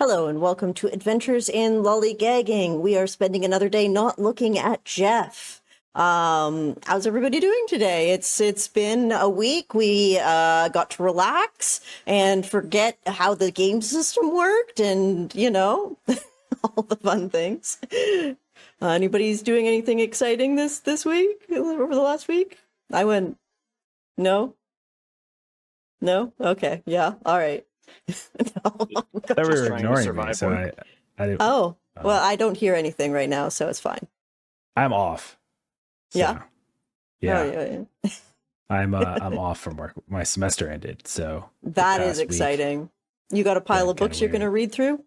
Hello and welcome to Adventures in Lollygagging. We are spending another day not looking at Jeff. How's everybody doing today? It's been a week. We got to relax and forget how the game system worked and, you know, all the fun things. Anybody's doing anything exciting this week, over the last week? I went, no? No? Okay, yeah, all right. No. They were ignoring me, so I didn't. Oh, well, I don't hear anything right now, so it's fine. I'm off. So, yeah. Yeah. Oh, yeah. I'm off from work. My semester ended, so that is exciting. Week, you got a pile of books you're going to read through?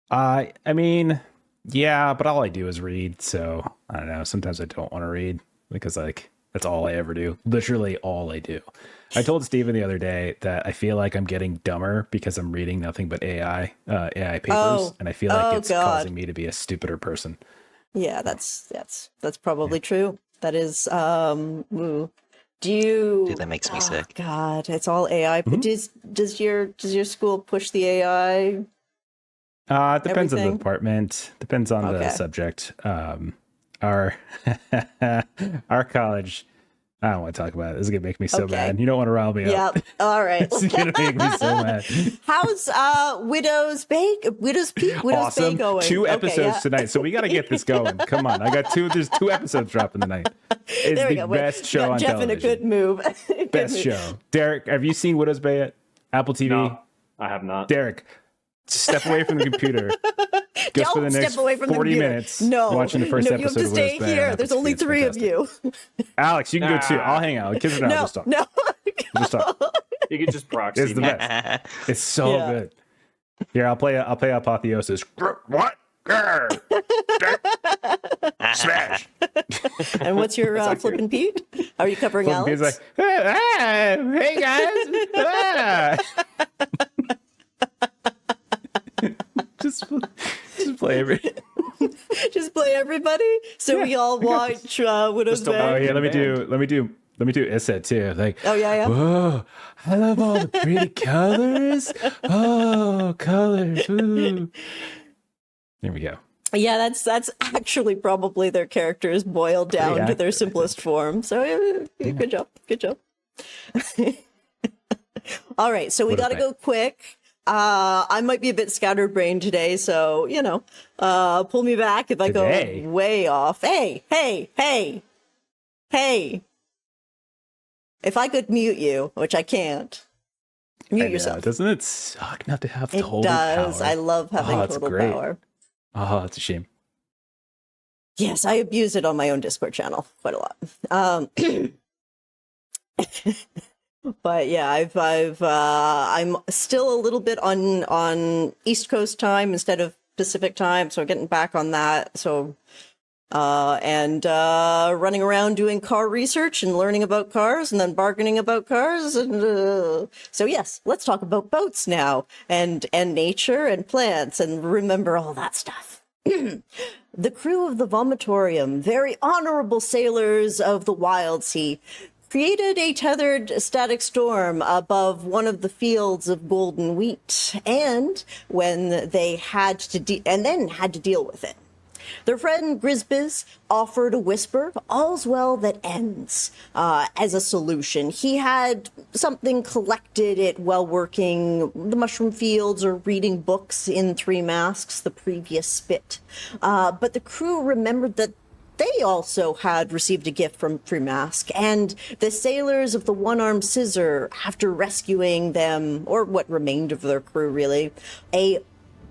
I mean, yeah, but all I do is read, so I don't know. Sometimes I don't want to read because that's all I ever do. Literally all I do. I told Steven the other day that I feel like I'm getting dumber because I'm reading nothing but AI papers, and I feel like it's causing me to be a stupider person. Yeah, that's probably true. That is, Dude, that makes me sick. God, it's all AI. Mm-hmm. Does your school push the AI? It depends on the department. Depends on the subject. Our college. I don't want to talk about it. This is going to make me so mad. You don't want to rile me up. Yeah. All right. It's going to make me so mad. How's Widow's Peak awesome. going? 2 episodes tonight. So we got to get this going. Come on. There's 2 episodes dropping tonight. It's the best show on Jeff television. In a good move. Best show. Derek, have you seen Widow's Bay yet? Apple TV? No, I have not. Derek, step away from the computer. Go for the next 40 minutes watching the first episode. You have to stay here. There's only 3 of you. Alex, you can go too. I'll hang out. The kids are not. No. Just talk. You can just proxy. It's the best. It's so good. Here, I'll play Apotheosis. What? Smash. And what's your Flippin' Pete? Are you covering Flippin' Alex? Pete's like, hey guys. Just play just play everybody. So we all watch Widow's Bay. Oh yeah, let me do Issa too. Like, oh yeah. Whoa, I love all the pretty colors. Oh, colors. Ooh. There we go. Yeah, that's actually probably their characters boiled down to their simplest form. So yeah. Good job. All right, so we got to go quick. I might be a bit scatterbrained today, so, you know, pull me back if I go way off. Hey. If I could mute you, which I can't, mute yourself. Doesn't it suck not to have total power? It does. Power? I love having total power. Oh, it's a shame. Yes, I abuse it on my own Discord channel quite a lot. But yeah, I'm still a little bit on East Coast time instead of Pacific time, so getting back on that. So, and running around doing car research and learning about cars, and then bargaining about cars. And so yes, let's talk about boats now, and nature and plants, and remember all that stuff. The crew of the Vomitorium, very honorable sailors of the WILDSEA, created a tethered static storm above one of the fields of golden wheat, and when they had to deal with it. Their friend Grisbiz offered a whisper, all's well that ends, as a solution. He had something collected it while working the mushroom fields or reading books in 3 Masks the previous spit. But the crew remembered that they also had received a gift from Mask, and the sailors of the One-Armed Scissor, after rescuing them, or what remained of their crew really, a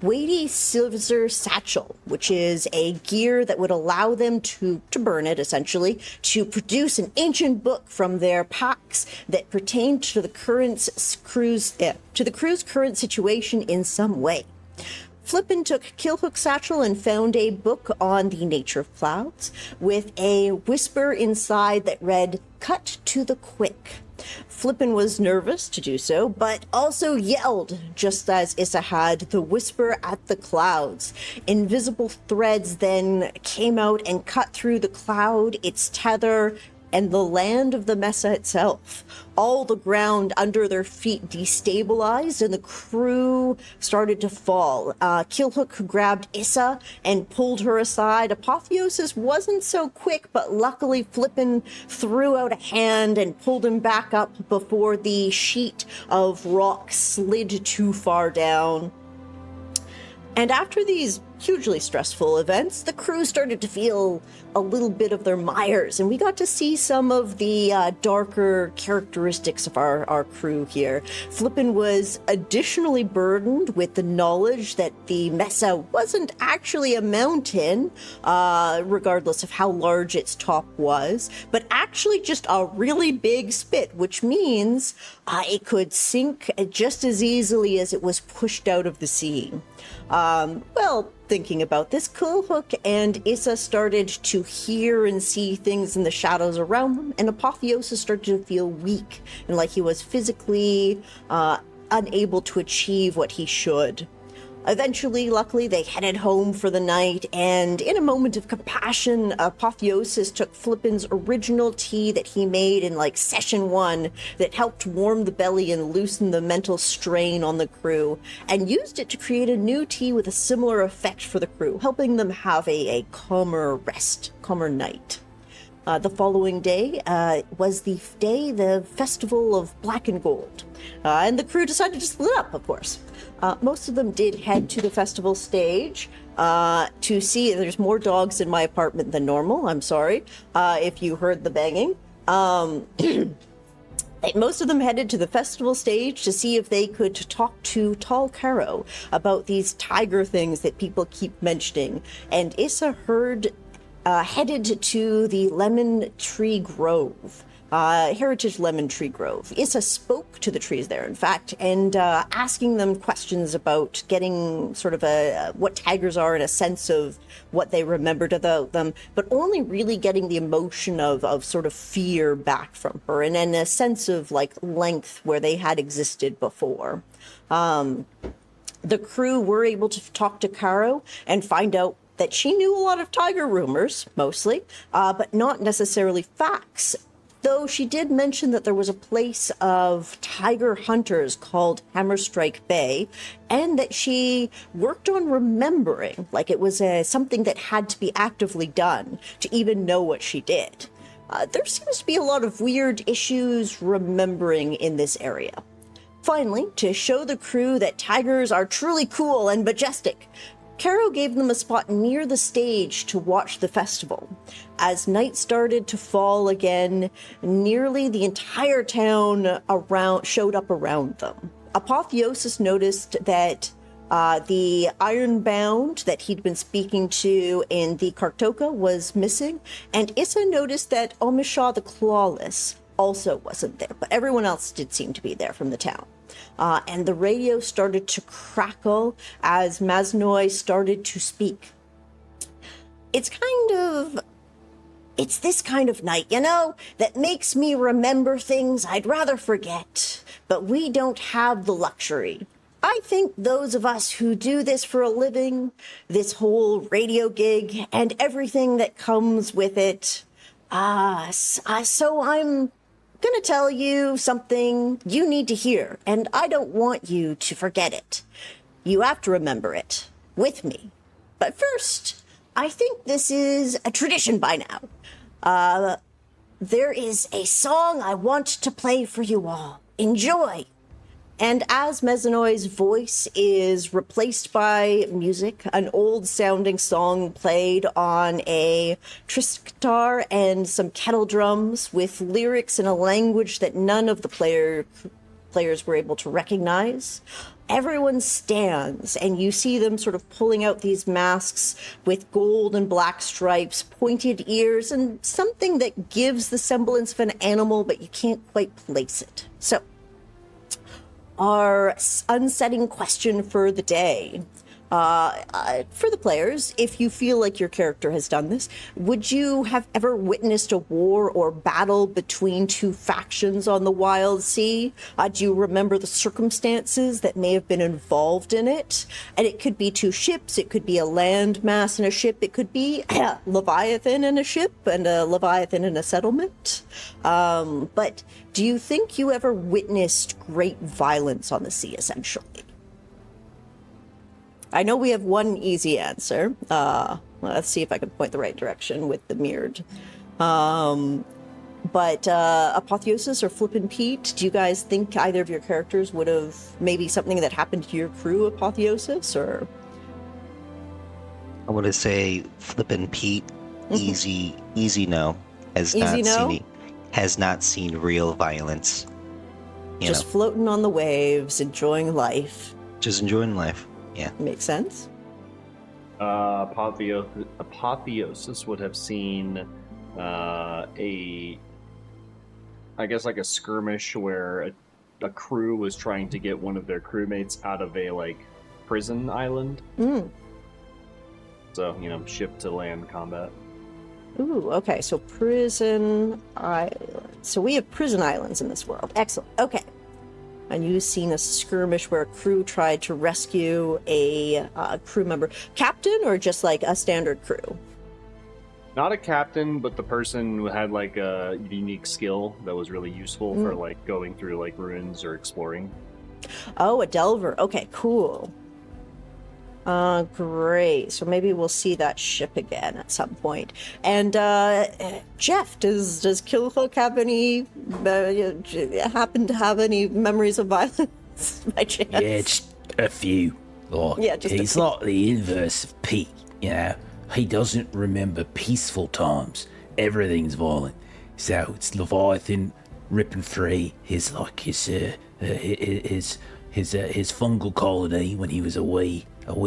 weighty scissor satchel, which is a gear that would allow them to burn it, essentially, to produce an ancient book from their packs that pertained to the crew's current situation in some way. Flippyn took Killhook's satchel and found a book on the nature of clouds with a whisper inside that read, "Cut to the quick." Flippyn was nervous to do so, but also yelled, just as Issa had, the whisper at the clouds. Invisible threads then came out and cut through the cloud, its tether and the land of the Mesa itself. All the ground under their feet destabilized, and the crew started to fall. Killhook grabbed Issa and pulled her aside. Apotheosis wasn't so quick, but luckily Flippyn threw out a hand and pulled him back up before the sheet of rock slid too far down. And after these hugely stressful events, the crew started to feel a little bit of their mires, and we got to see some of the darker characteristics of our crew here. Flippyn was additionally burdened with the knowledge that the Mesa wasn't actually a mountain, regardless of how large its top was, but actually just a really big spit, which means it could sink just as easily as it was pushed out of the sea. Well, thinking about this, Killhook and Issa started to hear and see things in the shadows around them, and Apotheosis started to feel weak and like he was physically unable to achieve what he should. Eventually, luckily, they headed home for the night, and in a moment of compassion, Apotheosis took Flippyn's original tea that he made in, like, session 1 that helped warm the belly and loosen the mental strain on the crew, and used it to create a new tea with a similar effect for the crew, helping them have a calmer night. The following day was the festival of Black and Gold, and the crew decided to split up, of course. Most of them did head to the festival stage to see. There's more dogs in my apartment than normal. I'm sorry if you heard the banging. Most of them headed to the festival stage to see if they could talk to Tall Caro about these tiger things that people keep mentioning. And Issa headed to the Lemon Tree Grove. Heritage Lemon Tree Grove. Issa spoke to the trees there, in fact, and asking them questions about getting sort of what tigers are and a sense of what they remembered about them, but only really getting the emotion of sort of fear back from her, and a sense of like length where they had existed before. The crew were able to talk to Caro and find out that she knew a lot of tiger rumors, mostly, but not necessarily facts. Though she did mention that there was a place of tiger hunters called Hammerstrike Bay, and that she worked on remembering, like it was something that had to be actively done to even know what she did. There seems to be a lot of weird issues remembering in this area. Finally, to show the crew that tigers are truly cool and majestic, Caro gave them a spot near the stage to watch the festival. As night started to fall again, nearly the entire town showed up around them. Apotheosis noticed that the Ironbound that he'd been speaking to in the Kartoka was missing, and Issa noticed that Omishaw the Clawless also wasn't there, but everyone else did seem to be there from the town. And the radio started to crackle as Maznoi started to speak. It's this kind of night, you know, that makes me remember things I'd rather forget, but we don't have the luxury. I think those of us who do this for a living, this whole radio gig and everything that comes with it, so I'm gonna tell you something you need to hear, and I don't want you to forget it. You have to remember it with me. But first, I think this is a tradition by now. There is a song I want to play for you all. Enjoy. And as Mezanoi's voice is replaced by music, an old-sounding song played on a trisktar and some kettle drums with lyrics in a language that none of the players were able to recognize. Everyone stands, and you see them sort of pulling out these masks with gold and black stripes, pointed ears, and something that gives the semblance of an animal, but you can't quite place it. So, our unsetting question for the day. For the players, if you feel like your character has done this, would you have ever witnessed a war or battle between two factions on the Wild Sea? Do you remember the circumstances that may have been involved in it? And it could be two ships, it could be a land mass and a ship, it could be a Leviathan and a ship and a Leviathan and a settlement. But do you think you ever witnessed great violence on the sea, essentially? I know we have one easy answer. Let's see if I can point the right direction with the mirrored. But Apotheosis or Flippyn Piite, do you guys think either of your characters would have maybe something that happened to your crew, Apotheosis, or? I want to say Flippin' Pete, easy no. Has not seen real violence. Just floating on the waves, enjoying life. Just enjoying life. Yeah. Makes sense. Apotheosis would have seen a skirmish where a crew was trying to get one of their crewmates out of a prison island. So ship to land combat. Ooh, okay. So prison island. So we have prison islands in this world. Excellent. Okay. And you've seen a skirmish where a crew tried to rescue a crew member. Captain or just like a standard crew? Not a captain, but the person who had a unique skill that was really useful for going through ruins or exploring. Oh, a delver. Okay, cool. Great. So maybe we'll see that ship again at some point. And Jeff, does Killhook have any happen to have any memories of violence by chance? Yeah, just a few. He's like the inverse of Pete. He doesn't remember peaceful times. Everything's violent. So it's Leviathan ripping free his fungal colony when he was a wee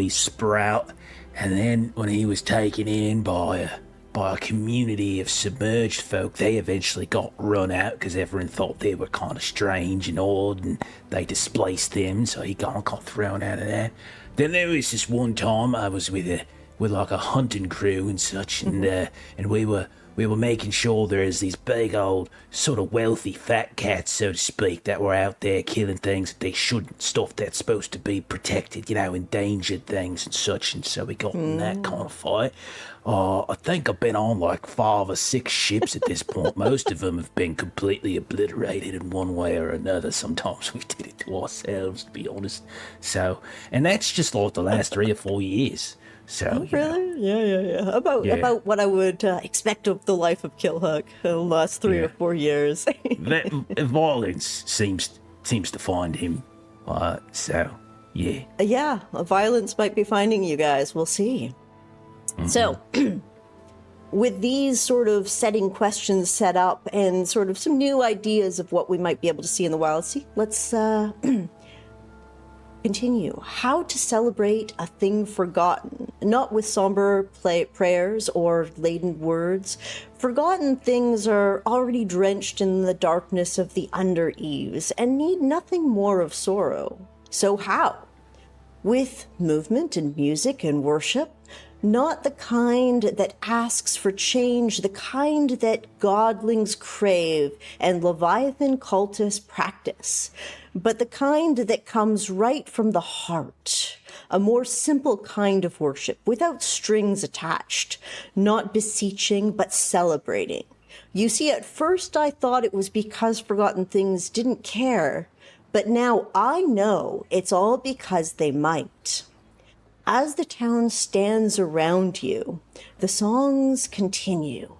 sprout, and then when he was taken in by a community of submerged folk, they eventually got run out because everyone thought they were kind of strange and odd, and they displaced them, so he got thrown out of there. Then there was this one time I was with a hunting crew and such, and we were making sure there's these big old sort of wealthy fat cats, so to speak, that were out there killing things that they shouldn't, stuff that's supposed to be protected, endangered things and such, and so we got in that kind of fight. I think I've been on 5 or 6 ships at this point. Most of them have been completely obliterated in one way or another. Sometimes we did it to ourselves, to be honest. So, and that's just the last 3 or 4 years. So, really? Yeah. About what I would expect of the life of Killhook in the last 3 or 4 years. That violence seems to find him. So, yeah. Yeah, violence might be finding you guys. We'll see. So, with these sort of setting questions set up and sort of some new ideas of what we might be able to see in the Wild Sea, let's continue. How to celebrate a thing forgotten, not with somber prayers or laden words. Forgotten things are already drenched in the darkness of the under eaves and need nothing more of sorrow. So how? With movement and music and worship, not the kind that asks for change, the kind that godlings crave and Leviathan cultists practice, but the kind that comes right from the heart, a more simple kind of worship without strings attached, not beseeching but celebrating. You see, at first I thought it was because Forgotten Things didn't care, but now I know it's all because they might. As the town stands around you, the song continues,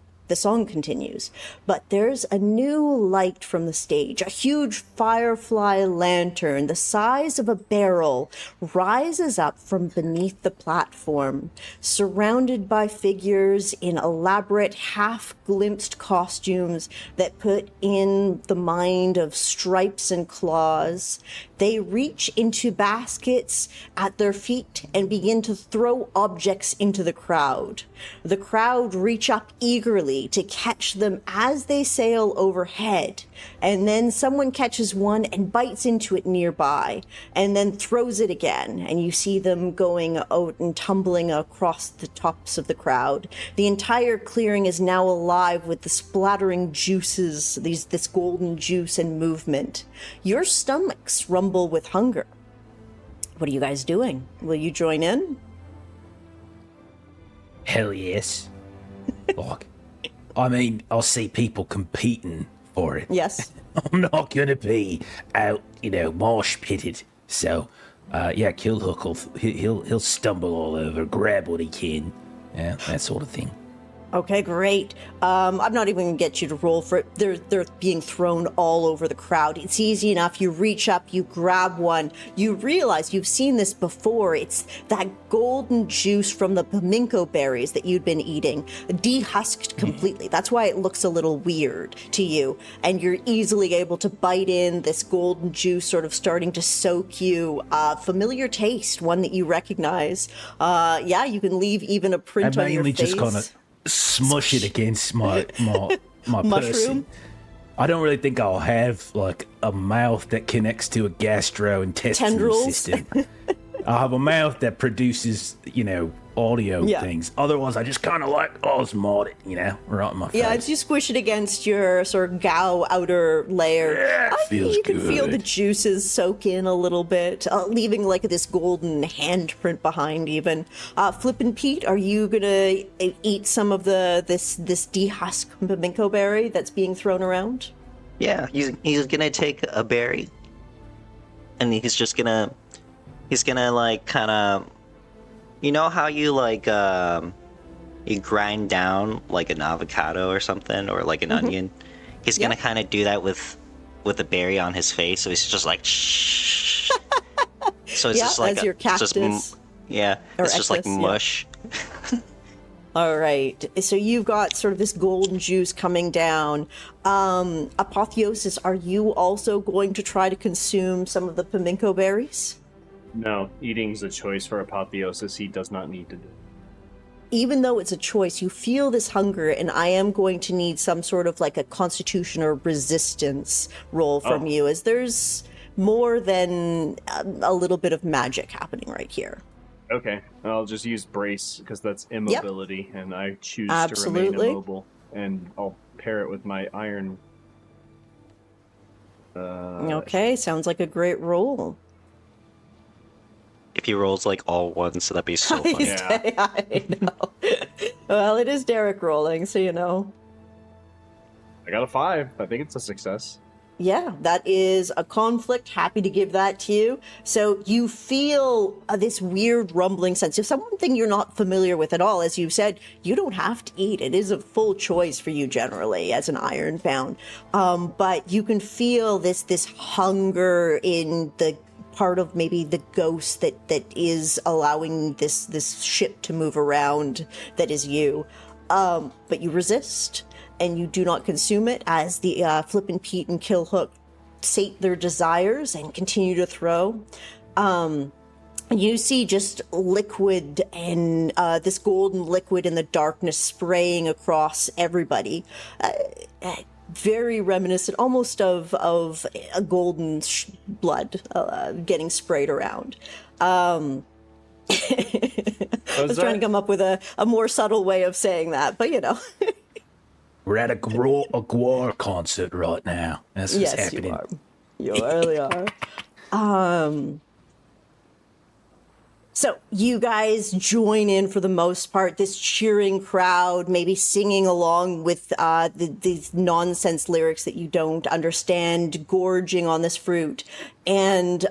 but there's a new light from the stage. A huge firefly lantern, the size of a barrel, rises up from beneath the platform, surrounded by figures in elaborate, half-glimpsed costumes that put in the mind of stripes and claws. they reach into baskets at their feet and begin to throw objects into the crowd. The crowd reach up eagerly to catch them as they sail overhead, and then someone catches one and bites into it nearby, and then throws it again, and you see them going out and tumbling across the tops of the crowd. The entire clearing is now alive with the splattering juices, this golden juice and movement. Your stomachs rumble with hunger. What are you guys doing? Will you join in? Hell yes. Like, I mean, I'll see people competing for it. Yes. I'm not gonna be out, mosh pitted. So, yeah, Killhook he'll stumble all over, grab what he can, yeah, that sort of thing. Okay, great. I'm not even going to get you to roll for it. They're being thrown all over the crowd. It's easy enough. You reach up, you grab one. You realize you've seen this before. It's that golden juice from the pimento berries that you'd been eating, dehusked completely. That's why it looks a little weird to you. And you're easily able to bite in this golden juice, sort of starting to soak you. Familiar taste, one that you recognize. Yeah, you can leave even a print on your face. Just kind of smush it against my Mushroom? person. I don't really think I'll have like a mouth that connects to a gastrointestinal Tendrils? system. I'll have a mouth that produces, audio things. Otherwise, I just kind of like osmote it, right in my face. Yeah, as you squish it against your sort of gao outer layer, Yeah, feels you can feel good. the juices soak in a little bit, leaving like this golden handprint behind even. Flippin' Piite, are you gonna eat some of this dehusked pimento berry that's being thrown around? Yeah, he's gonna take a berry, and he's gonna like kind of, you know how you like you grind down like an avocado or something, or like an onion. He's gonna kind of do that with a berry on his face. So he's just like shh. So it's just like as your cactus. it's just like Ektus, mush. All right, so you've got sort of this golden juice coming down. Apotheosis, are you also going to try to consume some of the pimento berries? No, eating's a choice for Apotheosis. He does not need to do it. Even though it's a choice, you feel this hunger, and I am going to need some sort of like a constitution or resistance roll from you, as there's more than a little bit of magic happening right here. Okay, I'll just use Brace, because that's immobility, and I choose to Absolutely. remain immobile. And I'll pair it with my Iron... Okay, sounds like a great roll. If he rolls like all ones, so that'd be so funny. Yeah. I know. Well, it is Derek rolling, so you know. I got a 5. I think it's a success. Yeah, that is a conflict. Happy to give that to you. So you feel this weird rumbling sense. If something you're not familiar with at all, as you said, you don't have to eat. It is a full choice for you generally as an Ironbound. But you can feel this hunger in the part of maybe the ghost that is allowing this ship to move around that is you. But you resist. And you do not consume it as the Flippin' Piite and Killhook sate their desires and continue to throw. And you see just liquid and this golden liquid in the darkness spraying across everybody. Very reminiscent, almost of a golden blood getting sprayed around. I was trying to come up with a more subtle way of saying that, but you know. We're at a Gwar concert right now. That's what's happening. You really are. So you guys join in for the most part, this cheering crowd, maybe singing along with these nonsense lyrics that you don't understand, gorging on this fruit. And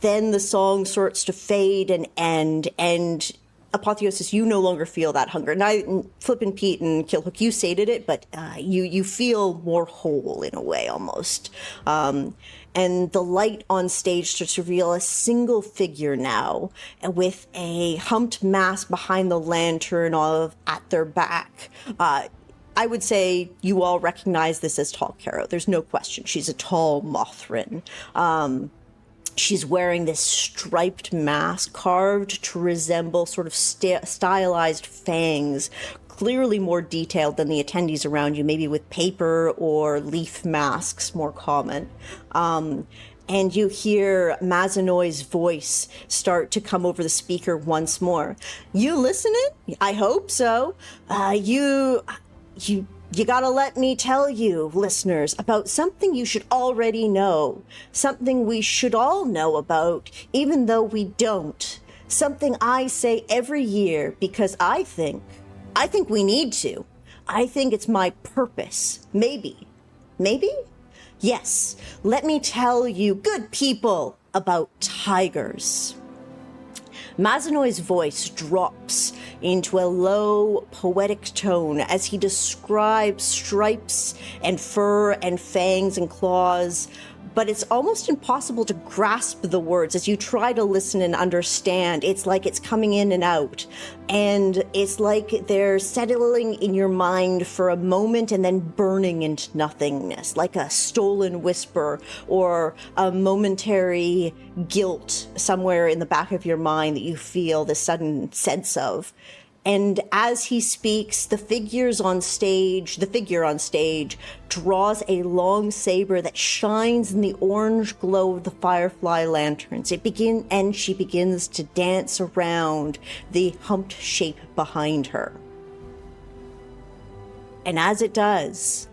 then the song starts to fade and end, and Apotheosis, you no longer feel that hunger. Now, Flippin' Piite and Killhook, you sated it, but you feel more whole in a way, almost. And the light on stage starts to reveal a single figure now, with a humped mass behind the lantern at their back. I would say you all recognize this as Tall Caro. There's no question. She's a tall Mothrin. She's wearing this striped mask carved to resemble sort of stylized fangs, clearly more detailed than the attendees around you, maybe with paper or leaf masks more common. And you hear Mazanoy's voice start to come over the speaker once more. You listening? I hope so. You gotta let me tell you, listeners, about something you should already know. Something we should all know about, even though we don't. Something I say every year because I think we need to. I think it's my purpose. Maybe? Yes, let me tell you, good people, about tigers. Mazanoy's voice drops into a low, poetic tone as he describes stripes and fur and fangs and claws, but it's almost impossible to grasp the words as you try to listen and understand. It's like it's coming in and out, and it's like they're settling in your mind for a moment and then burning into nothingness, like a stolen whisper or a momentary guilt somewhere in the back of your mind that you feel this sudden sense of. And as he speaks, the figure on stage draws a long saber that shines in the orange glow of the firefly lanterns. And she begins to dance around the humped shape behind her. And as it does,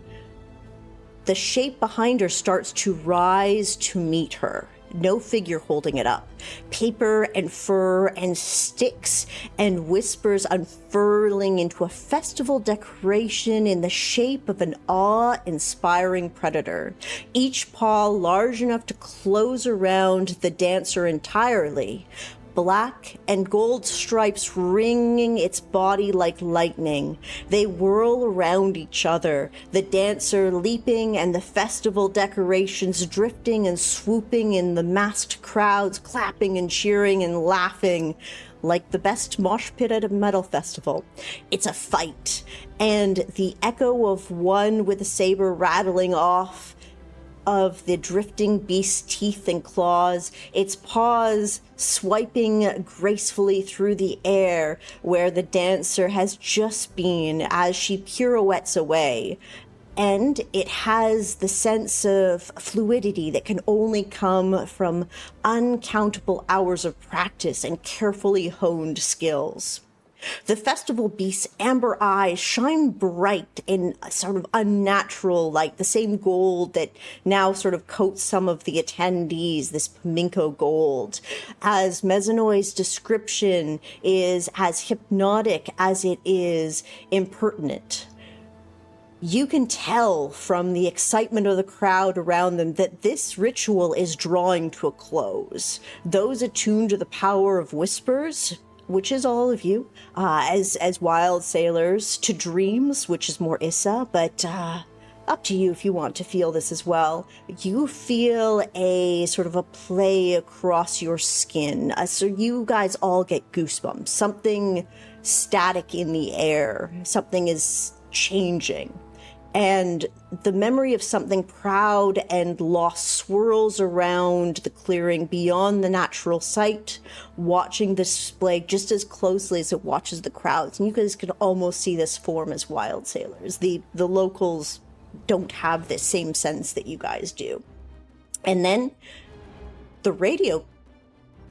the shape behind her starts to rise to meet her. No figure holding it up. Paper and fur and sticks and whispers unfurling into a festival decoration in the shape of an awe-inspiring predator. Each paw large enough to close around the dancer entirely. Black and gold stripes ringing its body like lightning. They whirl around each other, the dancer leaping and the festival decorations drifting and swooping in the masked crowds, clapping and cheering and laughing like the best mosh pit at a metal festival. It's a fight, and the echo of one with a saber rattling off of the drifting beast's teeth and claws, its paws swiping gracefully through the air where the dancer has just been as she pirouettes away. And it has the sense of fluidity that can only come from uncountable hours of practice and carefully honed skills. The festival beast's amber eyes shine bright in a sort of unnatural light, the same gold that now sort of coats some of the attendees, this Paminko gold. As Mazanoy's description is as hypnotic as it is impertinent. You can tell from the excitement of the crowd around them that this ritual is drawing to a close. Those attuned to the power of whispers, which is all of you, as wild sailors, to dreams, which is more Issa, but up to you if you want to feel this as well. You feel a sort of a play across your skin. So you guys all get goosebumps. Something static in the air. Something is changing. And the memory of something proud and lost swirls around the clearing beyond the natural sight, watching the display just as closely as it watches the crowds. And you guys can almost see this form as wild sailors. The locals don't have this same sense that you guys do. And then the radio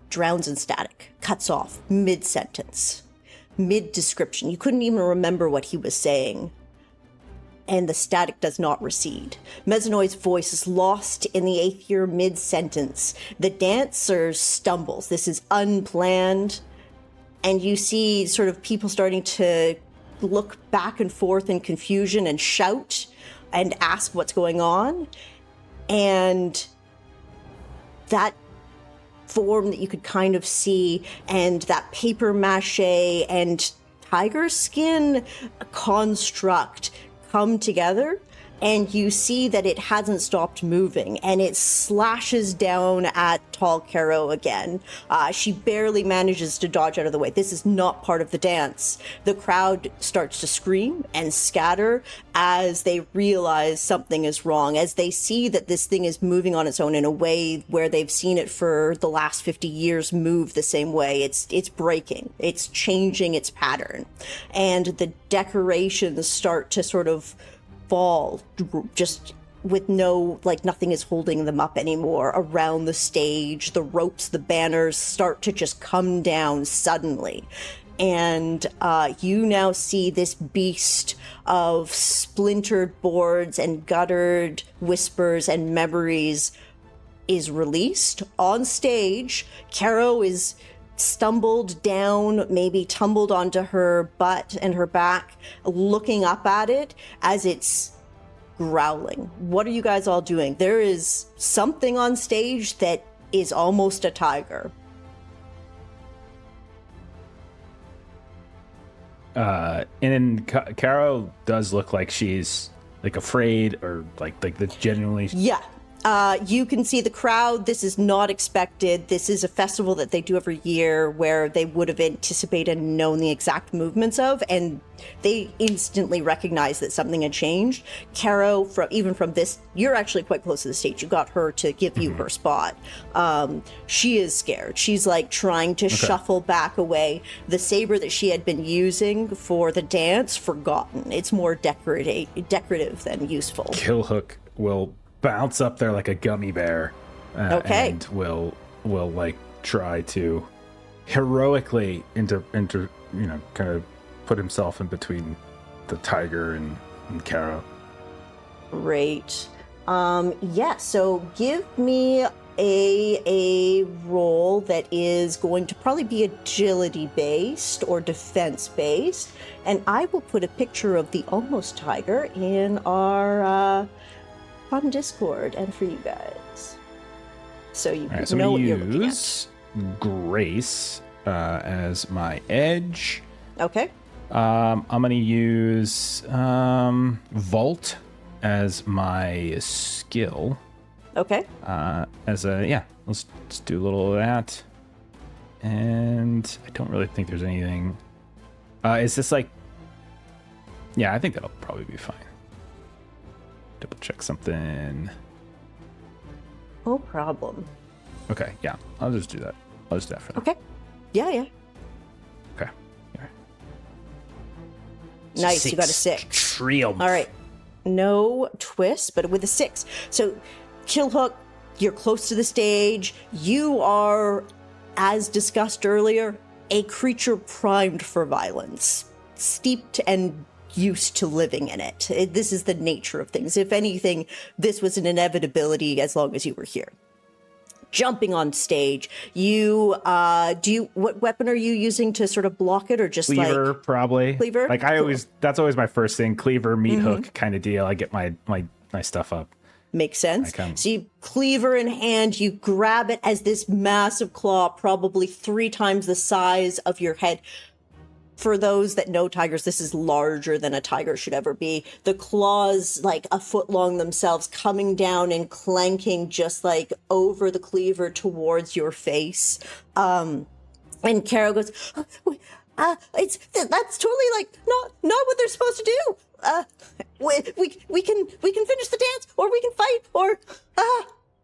drowns in static, cuts off mid-sentence, mid-description. You couldn't even remember what he was saying. And the static does not recede. Mazanoy's voice is lost in the eighth year mid-sentence. The dancer stumbles. This is unplanned. And you see sort of people starting to look back and forth in confusion and shout and ask what's going on. And that form that you could kind of see, and that paper mache and tiger skin construct come together, and you see that it hasn't stopped moving, and it slashes down at Tall Caro again. She barely manages to dodge out of the way. This is not part of the dance. The crowd starts to scream and scatter as they realize something is wrong, as they see that this thing is moving on its own in a way where they've seen it for the last 50 years move the same way. It's breaking. It's changing its pattern. And the decorations start to sort of fall, just with no, like, nothing is holding them up anymore around the stage. The ropes, the banners start to just come down suddenly. And you now see this beast of splintered boards and guttered whispers and memories is released on stage. Caro is stumbled down, maybe tumbled onto her butt and her back, looking up at it as it's growling. What are you guys all doing? There is something on stage that is almost a tiger. And Caro does look like she's like afraid or like the genuinely. Yeah. You can see the crowd. This is not expected. This is a festival that they do every year where they would have anticipated and known the exact movements of, and they instantly recognize that something had changed. Caro, even from this, you're actually quite close to the stage. You got her to give you her spot. She is scared. She's like trying to shuffle back away. The saber that she had been using for the dance, forgotten. It's more decorative than useful. Killhook will bounce up there like a gummy bear, and will like try to heroically kind of put himself in between the tiger and Caro. Great. So give me a roll that is going to probably be agility based or defense based, and I will put a picture of the almost tiger in our on Discord and for you guys, so you know what you're looking at. Grace as my edge. Okay. I'm gonna use Vault as my skill. Okay. Let's do a little of that. And I don't really think there's anything. Is this like? Yeah, I think that'll probably be fine. Double check something. No problem. Okay, yeah, I'll just do that. I'll just do that for now. Okay. Yeah. Okay. All right. Nice, you got a 6. Triumph. All right. No twist, but with a 6. So, Killhook, you're close to the stage. You are, as discussed earlier, a creature primed for violence, steeped and used to living in it. This is the nature of things. If anything, this was an inevitability as long as you were here. Jumping on stage, what weapon are you using to sort of block it, or just Cleaver, probably. Cleaver? Like that's always my first thing. Cleaver, meat hook kind of deal. I get my stuff up. Makes sense. So you cleaver in hand, you grab it as this massive claw, probably 3 times the size of your head. For those that know tigers, this is larger than a tiger should ever be. The claws, like a foot long themselves, coming down and clanking just like over the cleaver towards your face. And Caro goes, that's totally like not what they're supposed to do. We can finish the dance, or we can fight, or I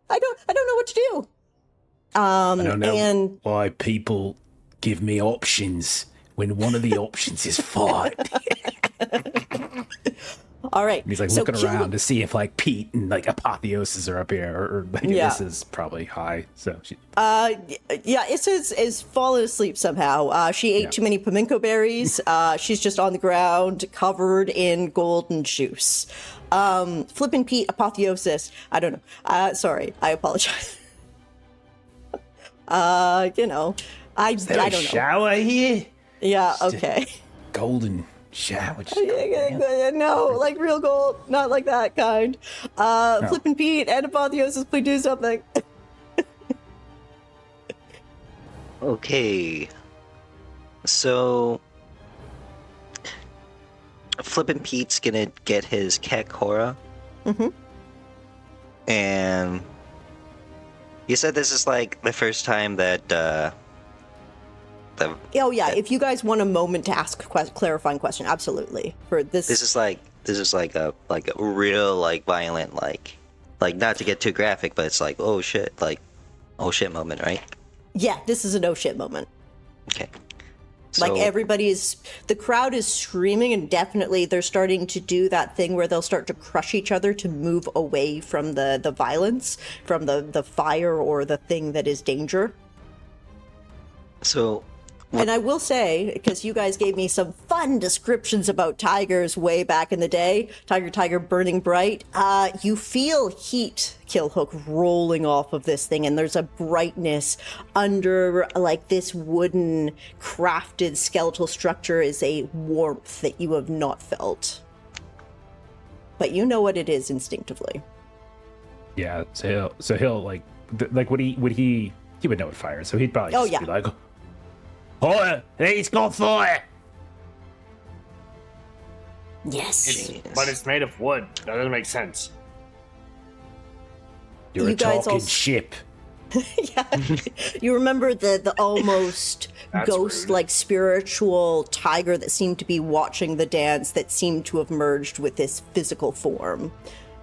don't know what to do. I don't know why people give me options when one of the options is fight. All right. And he's like looking around to see if like Piite and like Apotheosis are up here, or like this is probably high. So Issa is fallen asleep somehow. She ate too many pimento berries. She's just on the ground, covered in golden juice. Flippin' Piite, Apotheosis. I don't know. Sorry, I apologize. I don't know. Shower here? Yeah. Okay. Golden shower. No, like real gold, not like that kind. Flippin' Piite and Apotheosis, please do something. Okay. So Flippin' Pete's gonna get his Kekora And you said this is like the first time that Oh yeah, if you guys want a moment to ask a clarifying question, absolutely. For this is like a real like violent like not to get too graphic, but it's like oh shit moment, right? Yeah, this is a no shit moment. Okay. Like So, the crowd is screaming, and definitely they're starting to do that thing where they'll start to crush each other to move away from the violence, from the fire or the thing that is danger. so And I will say, because you guys gave me some fun descriptions about tigers way back in the day, tiger, burning bright, you feel heat, Killhook, rolling off of this thing, and there's a brightness under, like, this wooden crafted skeletal structure is a warmth that you have not felt. But you know what it is instinctively. Yeah, so he'll like would he would know what fire is, so he'd probably just be like, fire! He's got fire! Yes. But it's made of wood. That doesn't make sense. You're You a guys talking also- ship. Yeah. You remember the almost That's ghost-like spiritual tiger that seemed to be watching the dance that seemed to have merged with this physical form.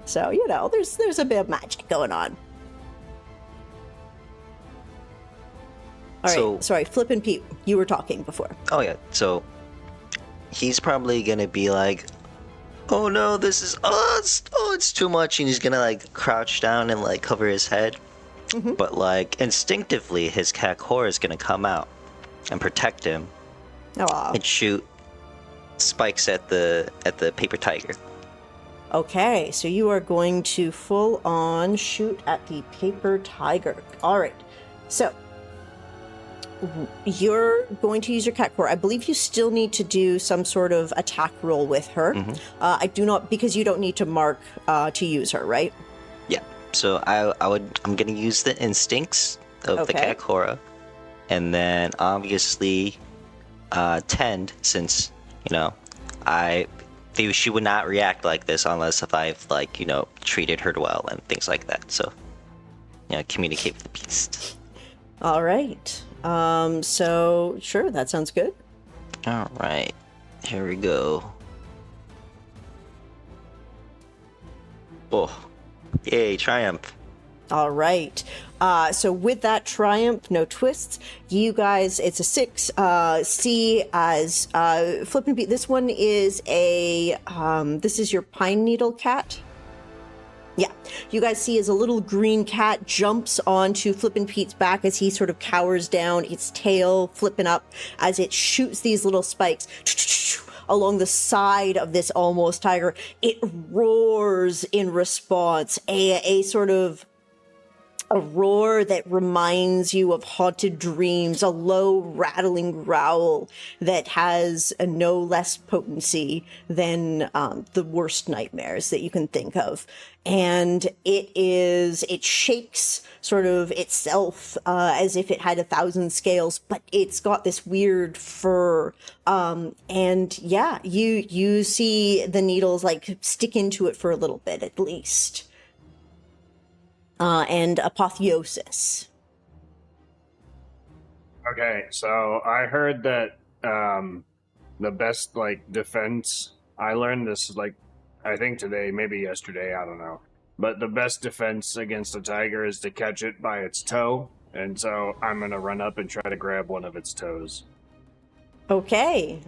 So, you know, there's a bit of magic going on. All right, So- sorry, Flippin' Pete, you were talking before. oh yeah, so he's probably gonna be like, oh no, this is it's too much, and he's gonna like crouch down and like cover his head. But like instinctively, his Kakor is gonna come out and protect him Aw. and shoot spikes at the paper tiger. Okay, so you are going to full on shoot at the paper tiger. All right, so you're going to use your cat core. I believe you still need to do some sort of attack roll with her. I do not, because you don't need to mark to use her, right? Yeah. So I'm gonna use the instincts of the Okay. Kakora, and then obviously tend, since she would not react like this unless if I've like treated her well and things like that. So communicate with the beast. All right. So sure, that sounds good. All right, here we go. Oh, yay, triumph. All right. So with that triumph, no twists, you guys, it's a 6. See as Flippin' Pete. This one is this is your pine needle cat. Yeah, you guys see as a little green cat jumps onto Flippin' Pete's back as he sort of cowers down, its tail flipping up as it shoots these little spikes along the side of this almost tiger. It roars in response, a sort of a roar that reminds you of haunted dreams, a low rattling growl that has a no less potency than the worst nightmares that you can think of. And it shakes sort of itself as if it had 1,000 scales, but it's got this weird fur. And yeah, you see the needles like stick into it for a little bit at least. And Apotheosis. Okay, so I heard that the best like defense. I learned this like I think today, maybe yesterday, I don't know. But the best defense against a tiger is to catch it by its toe, and so I'm gonna run up and try to grab one of its toes. Okay.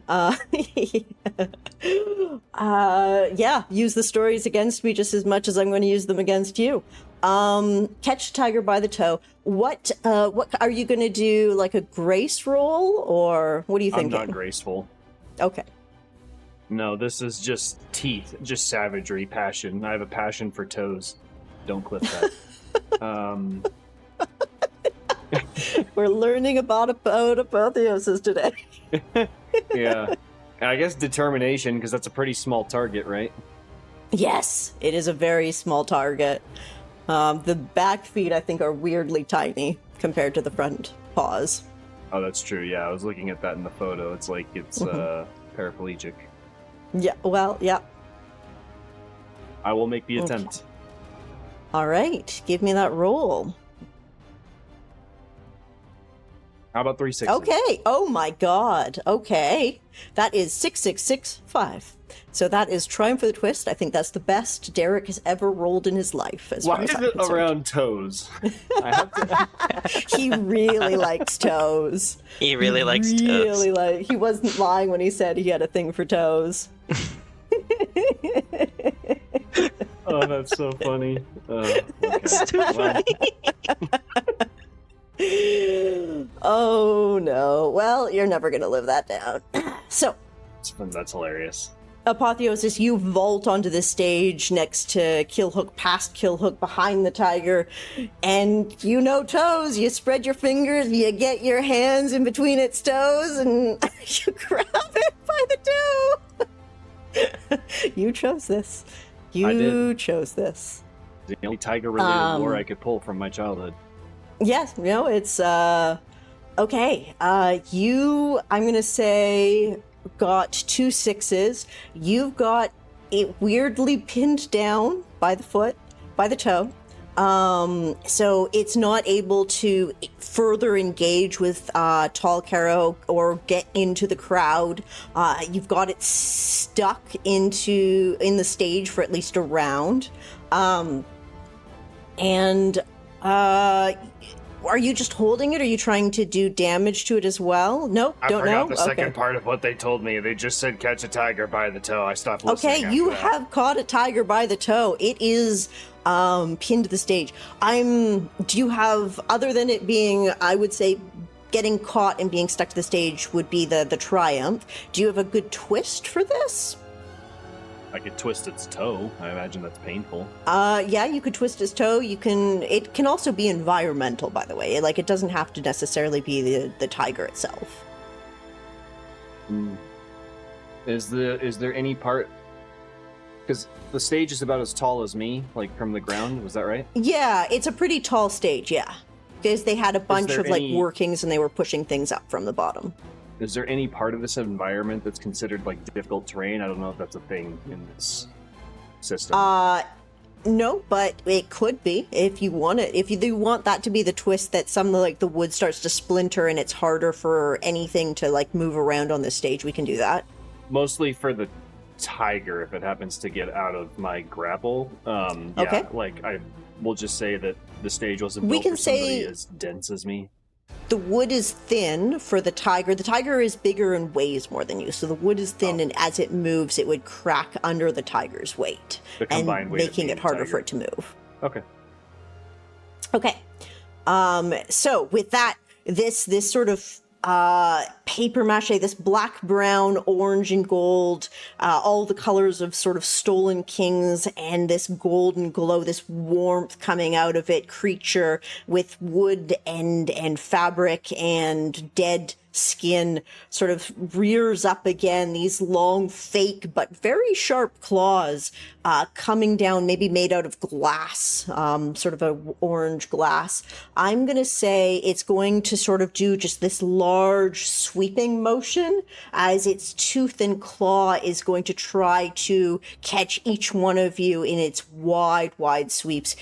Yeah, use the stories against me just as much as I'm going to use them against you. Catch a tiger by the toe. What are you going to do, like a grace roll, or what are you thinking? I'm not graceful. Okay. No, this is just teeth, just savagery, passion. I have a passion for toes. Don't clip that. We're learning about apotheosis today. Yeah. And I guess determination, because that's a pretty small target, right? Yes, it is a very small target. The back feet, I think, are weirdly tiny compared to the front paws. Oh, that's true. Yeah, I was looking at that in the photo. It's like it's paraplegic. Yeah, well, yeah. I will make the Okay. attempt. All right, give me that roll. How about 3 6s? Okay. Oh my God. Okay. That is 6, 6, 6, 5. So that is Triumph for the Twist. I think that's the best Derek has ever rolled in his life. As Why far as is I'm it concerned. around toes? I have to. He really likes toes. He really likes Really toes. he wasn't lying when he said he had a thing for toes. Oh, that's so funny. Okay. It's too Well, funny. Oh no. Well, you're never gonna live that down. So, that's hilarious. Apotheosis, you vault onto the stage next to Killhook, past Killhook, behind the tiger, and you know toes. You spread your fingers, you get your hands in between its toes, and you grab it by the toe. You chose this. I You did. chose this. The only tiger-related lore I could pull from my childhood. Yes, it's okay. You, I'm gonna say, got 2 6s. You've got it weirdly pinned down by the foot, by the toe. So it's not able to further engage with Tall Caro or get into the crowd. You've got it stuck in the stage for at least a round. Are you just holding it? Or are you trying to do damage to it as well? Nope, I don't forgot know. the second Okay. part of what they told me. They just said catch a tiger by the toe. I stopped listening. Okay, after you that. have caught a tiger by the toe. It is pinned to the stage. Do you have, other than it being, I would say, getting caught and being stuck to the stage would be the triumph. Do you have a good twist for this? I could twist its toe. I imagine that's painful. Yeah, you could twist his toe. It can also be environmental, by the way. It doesn't have to necessarily be the tiger itself. Is there any part? Because the stage is about as tall as me, like from the ground. Was that right? Yeah, it's a pretty tall stage, yeah. Because they had a bunch there of any- workings and they were pushing things up from the bottom. Is there any part of this environment that's considered difficult terrain? I don't know if that's a thing in this system. No, but it could be if you want it. If you do want that to be the twist that some of the wood starts to splinter and it's harder for anything to move around on this stage, we can do that. Mostly for the tiger, if it happens to get out of my grapple. Okay. I will just say that the stage wasn't We built can for somebody say- as dense as me. The wood is thin for the tiger. The tiger is bigger and weighs more than you, so the wood is thin, and as it moves, it would crack under the tiger's weight, The and combined weight of making me it and harder tiger. for it to move. Okay. Okay. So with that, this sort of paper mache, this black, brown, orange, and gold, all the colors of sort of stolen kings, and this golden glow, this warmth coming out of it, creature with wood and fabric and dead skin sort of rears up again, these long, fake, but very sharp claws coming down, maybe made out of glass, sort of a orange glass. I'm going to say it's going to sort of do just this large sweeping motion as its tooth and claw is going to try to catch each one of you in its wide, wide sweeps.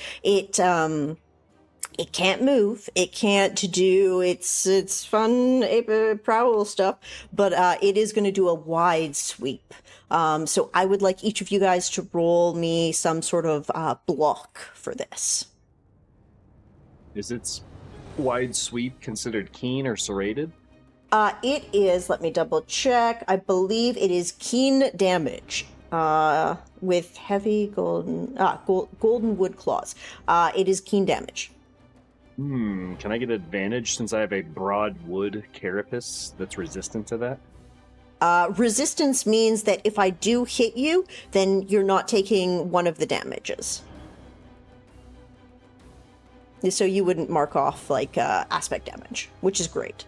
It can't move. It can't do its fun prowl stuff, but it is going to do a wide sweep. So I would like each of you guys to roll me some sort of block for this. Is its wide sweep considered keen or serrated? It is, let me double check. I believe it is keen damage. With heavy golden wood claws. It is keen damage. Can I get advantage since I have a broad wood carapace that's resistant to that? Resistance means that if I do hit you, then you're not taking one of the damages. So you wouldn't mark off aspect damage, which is great.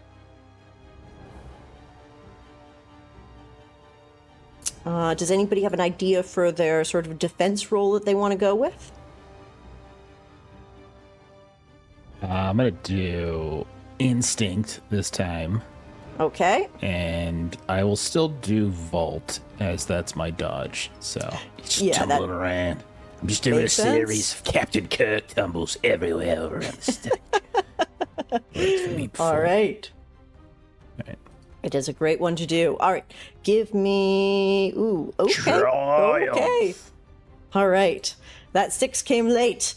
Does anybody have an idea for their sort of defense roll that they want to go with? I'm gonna do instinct this time, Okay. and I will still do vault as that's my dodge. So Just Yeah, tumbling around. I'm just doing Makes a series sense. of Captain Kirk tumbles everywhere around the stage. Worked for me before. All right. Right. It is a great one to do. All right. Give me. Ooh, okay. Triumph. Okay. All right. That 6 came late.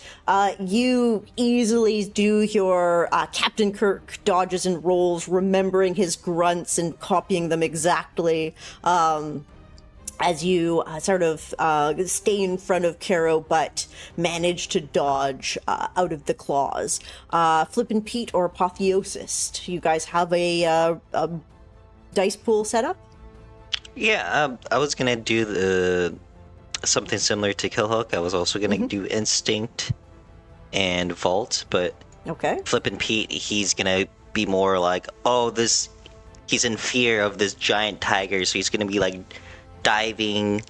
You easily do your Captain Kirk dodges and rolls, remembering his grunts and copying them exactly. As you sort of stay in front of Caro, but manage to dodge out of the claws. Flippin' Piite or Apotheosis, do you guys have a dice pool set up? Yeah, I was gonna do something similar to Killhook. I was also gonna do Instinct and Vault, but Okay. Flippin' Pete, he's gonna be more like, he's in fear of this giant tiger, so he's gonna be like diving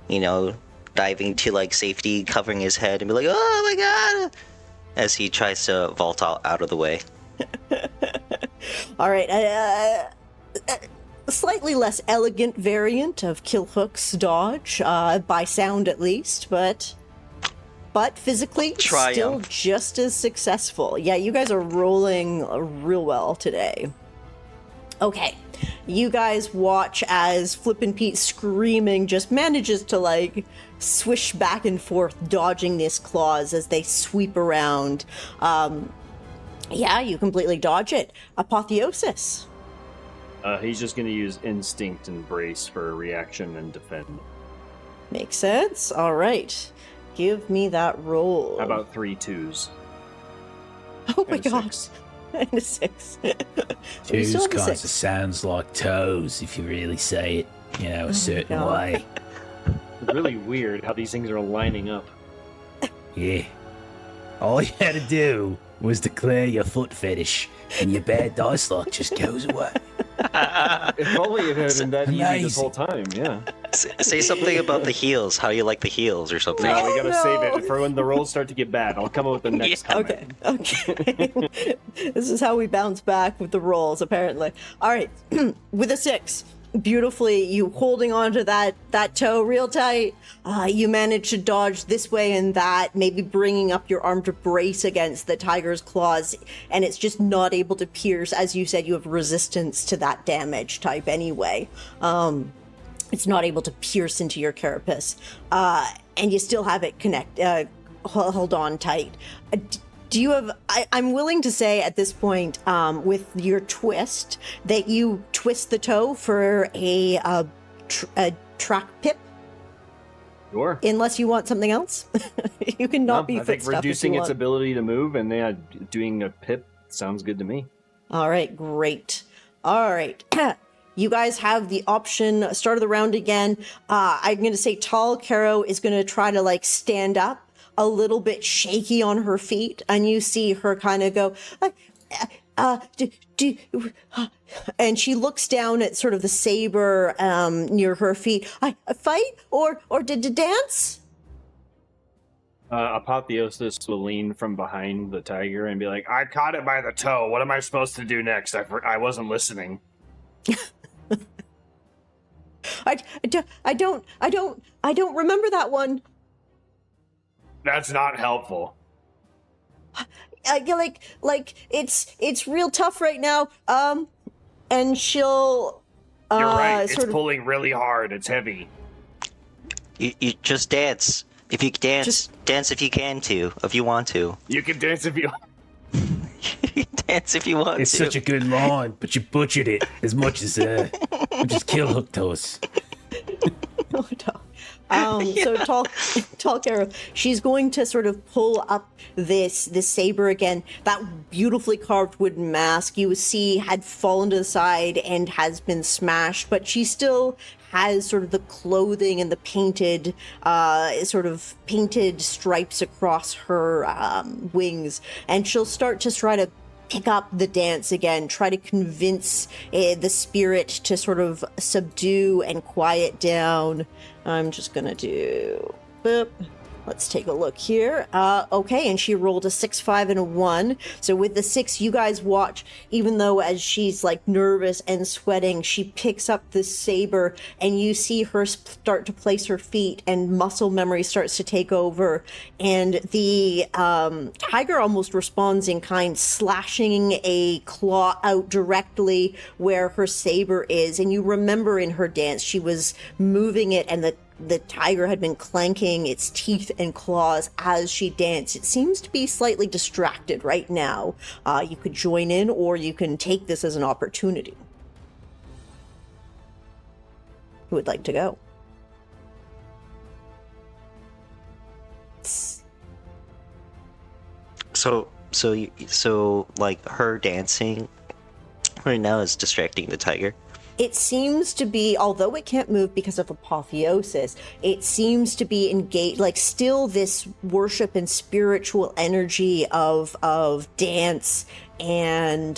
to like safety, covering his head, and be like, oh my god, as he tries to vault out of the way. All right. A slightly less elegant variant of Killhook's dodge, by sound at least, but physically still Triumph. just as successful. Yeah, you guys are rolling real well today. Okay, you guys watch as Flippin' Pete screaming just manages to like swish back and forth, dodging these claws as they sweep around. Yeah, you completely dodge it. Apotheosis. He's just gonna use Instinct and Brace for reaction and defend. Makes sense. All right. Give me that roll. How about 3 2s? Oh my and a god. 6? And a 6. You Twos still have a kind of 6. sounds like toes if you really say it, a certain God. way. It's really weird how these things are lining up. Yeah. All you had to do was declare your foot fetish, and your bad dice luck just goes away. If only it had been that easy this Amazing. whole time, yeah. Say something about the heels. How you like the heels or something. No, we gotta save no. it for when the rolls start to get bad. I'll come up with the next comment. Okay. This is how we bounce back with the rolls, apparently. All right. With a 6. Beautifully, you holding on to that toe real tight. You manage to dodge this way and that, maybe bringing up your arm to brace against the tiger's claws, and it's just not able to pierce. As you said, you have resistance to that damage type anyway. It's not able to pierce into your carapace, and you still have it hold on tight. Do you have? I'm willing to say at this point, with your twist, that you twist the toe for a track pip. Sure. Unless you want something else, you can not be I foot think stuff if reducing you its want. ability to move and doing a pip sounds good to me. All right, great. All right. You guys have the option, start of the round again. I'm going to say Tall Caro is going to try to like stand up, a little bit shaky on her feet, and you see her kind of go, and she looks down at sort of the saber near her feet. I fight or did to dance? Apotheosis will lean from behind the tiger and be like, I caught it by the toe. What am I supposed to do next? I wasn't listening. I don't remember that one. That's not helpful. Like it's real tough right now. And she'll You're right. sort It's of pulling really hard. It's heavy. You just dance. If you dance, dance if you can to. If you want to. You can dance if you... Dance if you want It's to. such a good line, but you butchered it as much as Killhook to us. Oh, no. So tall Caro, she's going to sort of pull up this saber again. That beautifully carved wooden mask you see had fallen to the side and has been smashed, but she still has sort of the clothing and the painted stripes across her wings, and she'll start to try to pick up the dance again, try to convince the spirit to sort of subdue and quiet down. I'm just gonna do boop, Let's take a look here. Okay, and she rolled a 6, 5, and a 1. So with the 6, you guys watch, even though as she's like nervous and sweating, she picks up this saber and you see her start to place her feet and muscle memory starts to take over. And the tiger almost responds in kind, slashing a claw out directly where her saber is. And you remember in her dance, she was moving it and the tiger had been clanking its teeth and claws as she danced. It seems to be slightly distracted right now. You could join in, or you can take this as an opportunity. Who would like to go? So like her dancing right now is distracting the tiger. It seems to be, although it can't move because of Apotheosis, it seems to be engaged, like still this worship and spiritual energy of dance and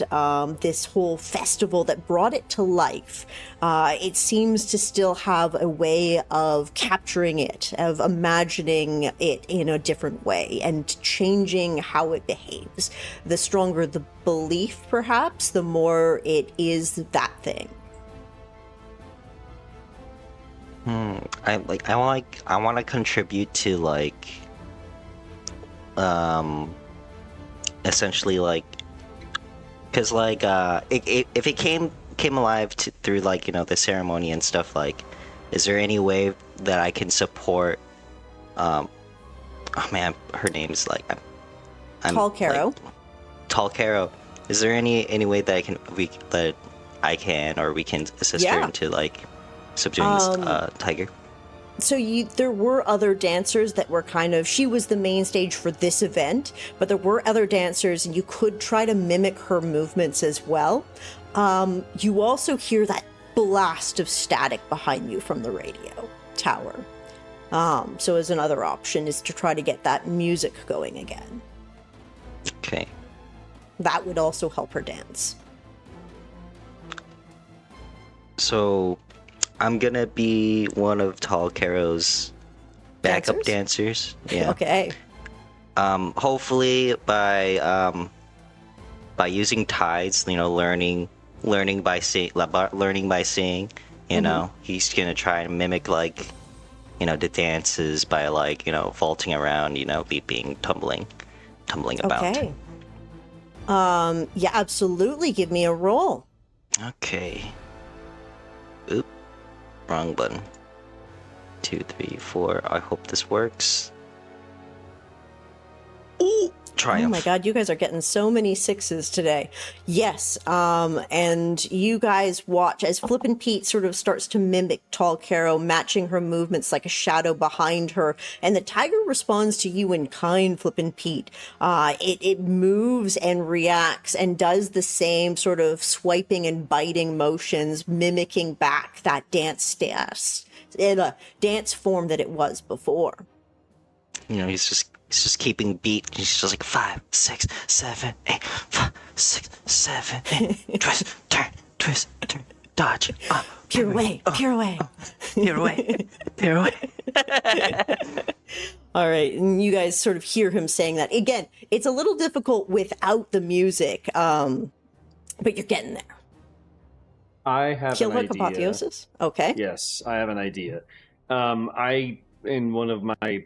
this whole festival that brought it to life. It seems to still have a way of capturing it, of imagining it in a different way and changing how it behaves. The stronger the belief, perhaps, the more it is that thing. I want to contribute to like essentially like, because like if it came alive through like, you know, the ceremony and stuff, like, is there any way that I can support oh man, her name's like I'm Tall Caro. like, Tall Caro. Is there any way that I can or we can assist her into like subduing this tiger? So there were other dancers that were kind of, she was the main stage for this event, but there were other dancers and you could try to mimic her movements as well. You also hear that blast of static behind you from the radio tower. So as another option is to try to get that music going again. Okay. That would also help her dance. So I'm gonna be one of Tall Caro's backup dancers. Yeah. Okay. Hopefully by using tides, you know, learning by seeing, you know, he's gonna try and mimic like, you know, the dances by like, you know, vaulting around, you know, leaping, tumbling about. Okay. Yeah, absolutely. Give me a roll. Okay. Oop. Wrong button. 2, 3, 4. I hope this works. Ooh! Triumph. Oh my god, you guys are getting so many 6s today. Yes, and you guys watch as Flippin' Piite sort of starts to mimic Tall Caro, matching her movements like a shadow behind her, and the tiger responds to you in kind, Flippin' Piite. It moves and reacts and does the same sort of swiping and biting motions, mimicking back that dance in a dance form that it was before. You know, he's just keeping beat. He's just like 5, 6, 7, 8, 5, 6, 7, 8. Twist, turn, dodge. Pure away. Pure away. All right, and you guys sort of hear him saying that. Again, it's a little difficult without the music, but you're getting there. I have Kill an her idea. Apotheosis? Okay. Yes, I have an idea. In one of my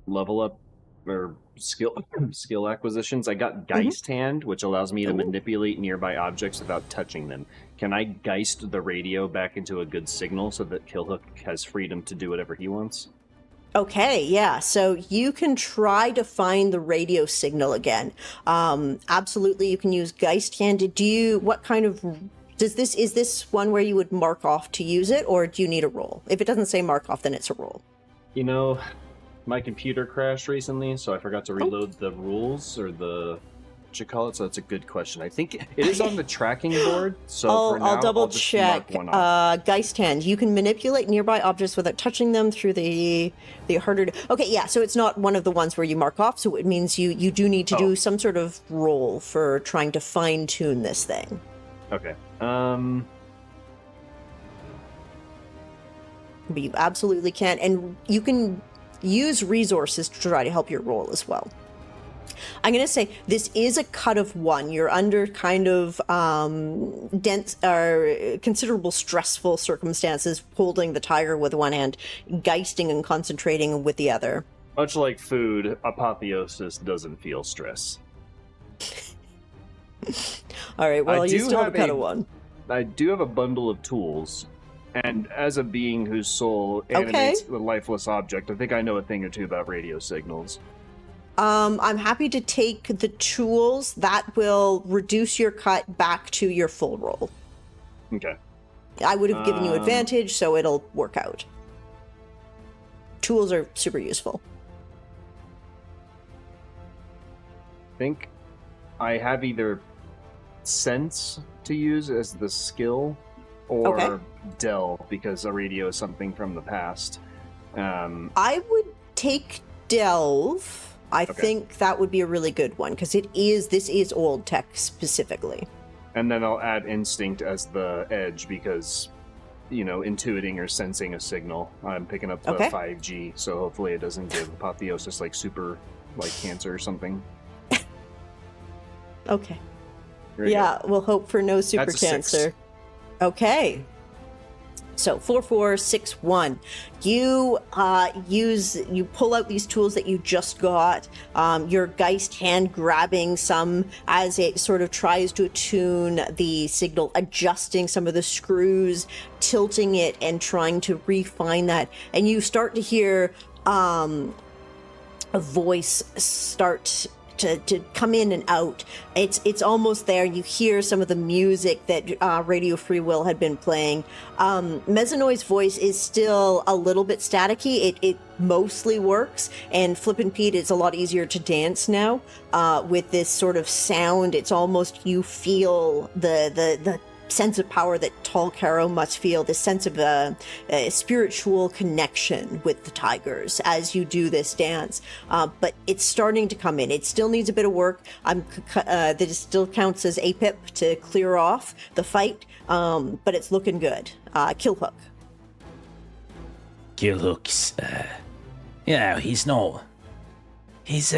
level up or skill acquisitions, I got Geist Hand, which allows me to manipulate nearby objects without touching them. Can I Geist the radio back into a good signal so that Killhook has freedom to do whatever he wants? Okay, yeah. So you can try to find the radio signal again. Absolutely, you can use Geist Hand. What kind of... is this one where you would mark off to use it, or do you need a roll? If it doesn't say mark off, then it's a roll. You know, my computer crashed recently, so I forgot to reload the rules, or what you call it, so that's a good question. I think it is on the tracking board, so for now, I'll double just check. mark one off. Geist Hand. You can manipulate nearby objects without touching them through the harder... Okay, yeah, so it's not one of the ones where you mark off, so it means you do need to do some sort of roll for trying to fine-tune this thing. Okay. But you absolutely can, and you can use resources to try to help your roll as well. I'm going to say this is a cut of 1. You're under kind of dense or considerable stressful circumstances, holding the tiger with one hand, geisting and concentrating with the other. Much like food, Apotheosis doesn't feel stress. All right, well, you still have a cut of 1. I do have a bundle of tools, and as a being whose soul animates the lifeless object, I think I know a thing or two about radio signals. I'm happy to take the tools. That will reduce your cut back to your full roll. Okay. I would have given you advantage, so it'll work out. Tools are super useful. I think I have either sense to use as the skill or delve, because a radio is something from the past. I would take delve. I think that would be a really good one, because this is old tech specifically. And then I'll add instinct as the edge, because, intuiting or sensing a signal. I'm picking up the 5G, so hopefully it doesn't give Apotheosis super cancer or something. Okay. Yeah, we'll hope for no super That's a cancer. 6. Okay. So 4-4-6-1. You pull out these tools that you just got. Your Geist hand grabbing some as it sort of tries to attune the signal, adjusting some of the screws, tilting it, and trying to refine that. And you start to hear a voice start to come in and out. It's almost there. You hear some of the music that Radio Free Will had been playing. Mezzanoy's voice is still a little bit staticky. It mostly works, and Flippin' Piite, it's a lot easier to dance now with this sort of sound. It's almost, you feel the sense of power that Tall Caro must feel, this sense of a spiritual connection with the tigers as you do this dance. But it's starting to come in. It still needs a bit of work. That still counts as APIP to clear off the fight, but it's looking good. Killhook. Killhook's, he's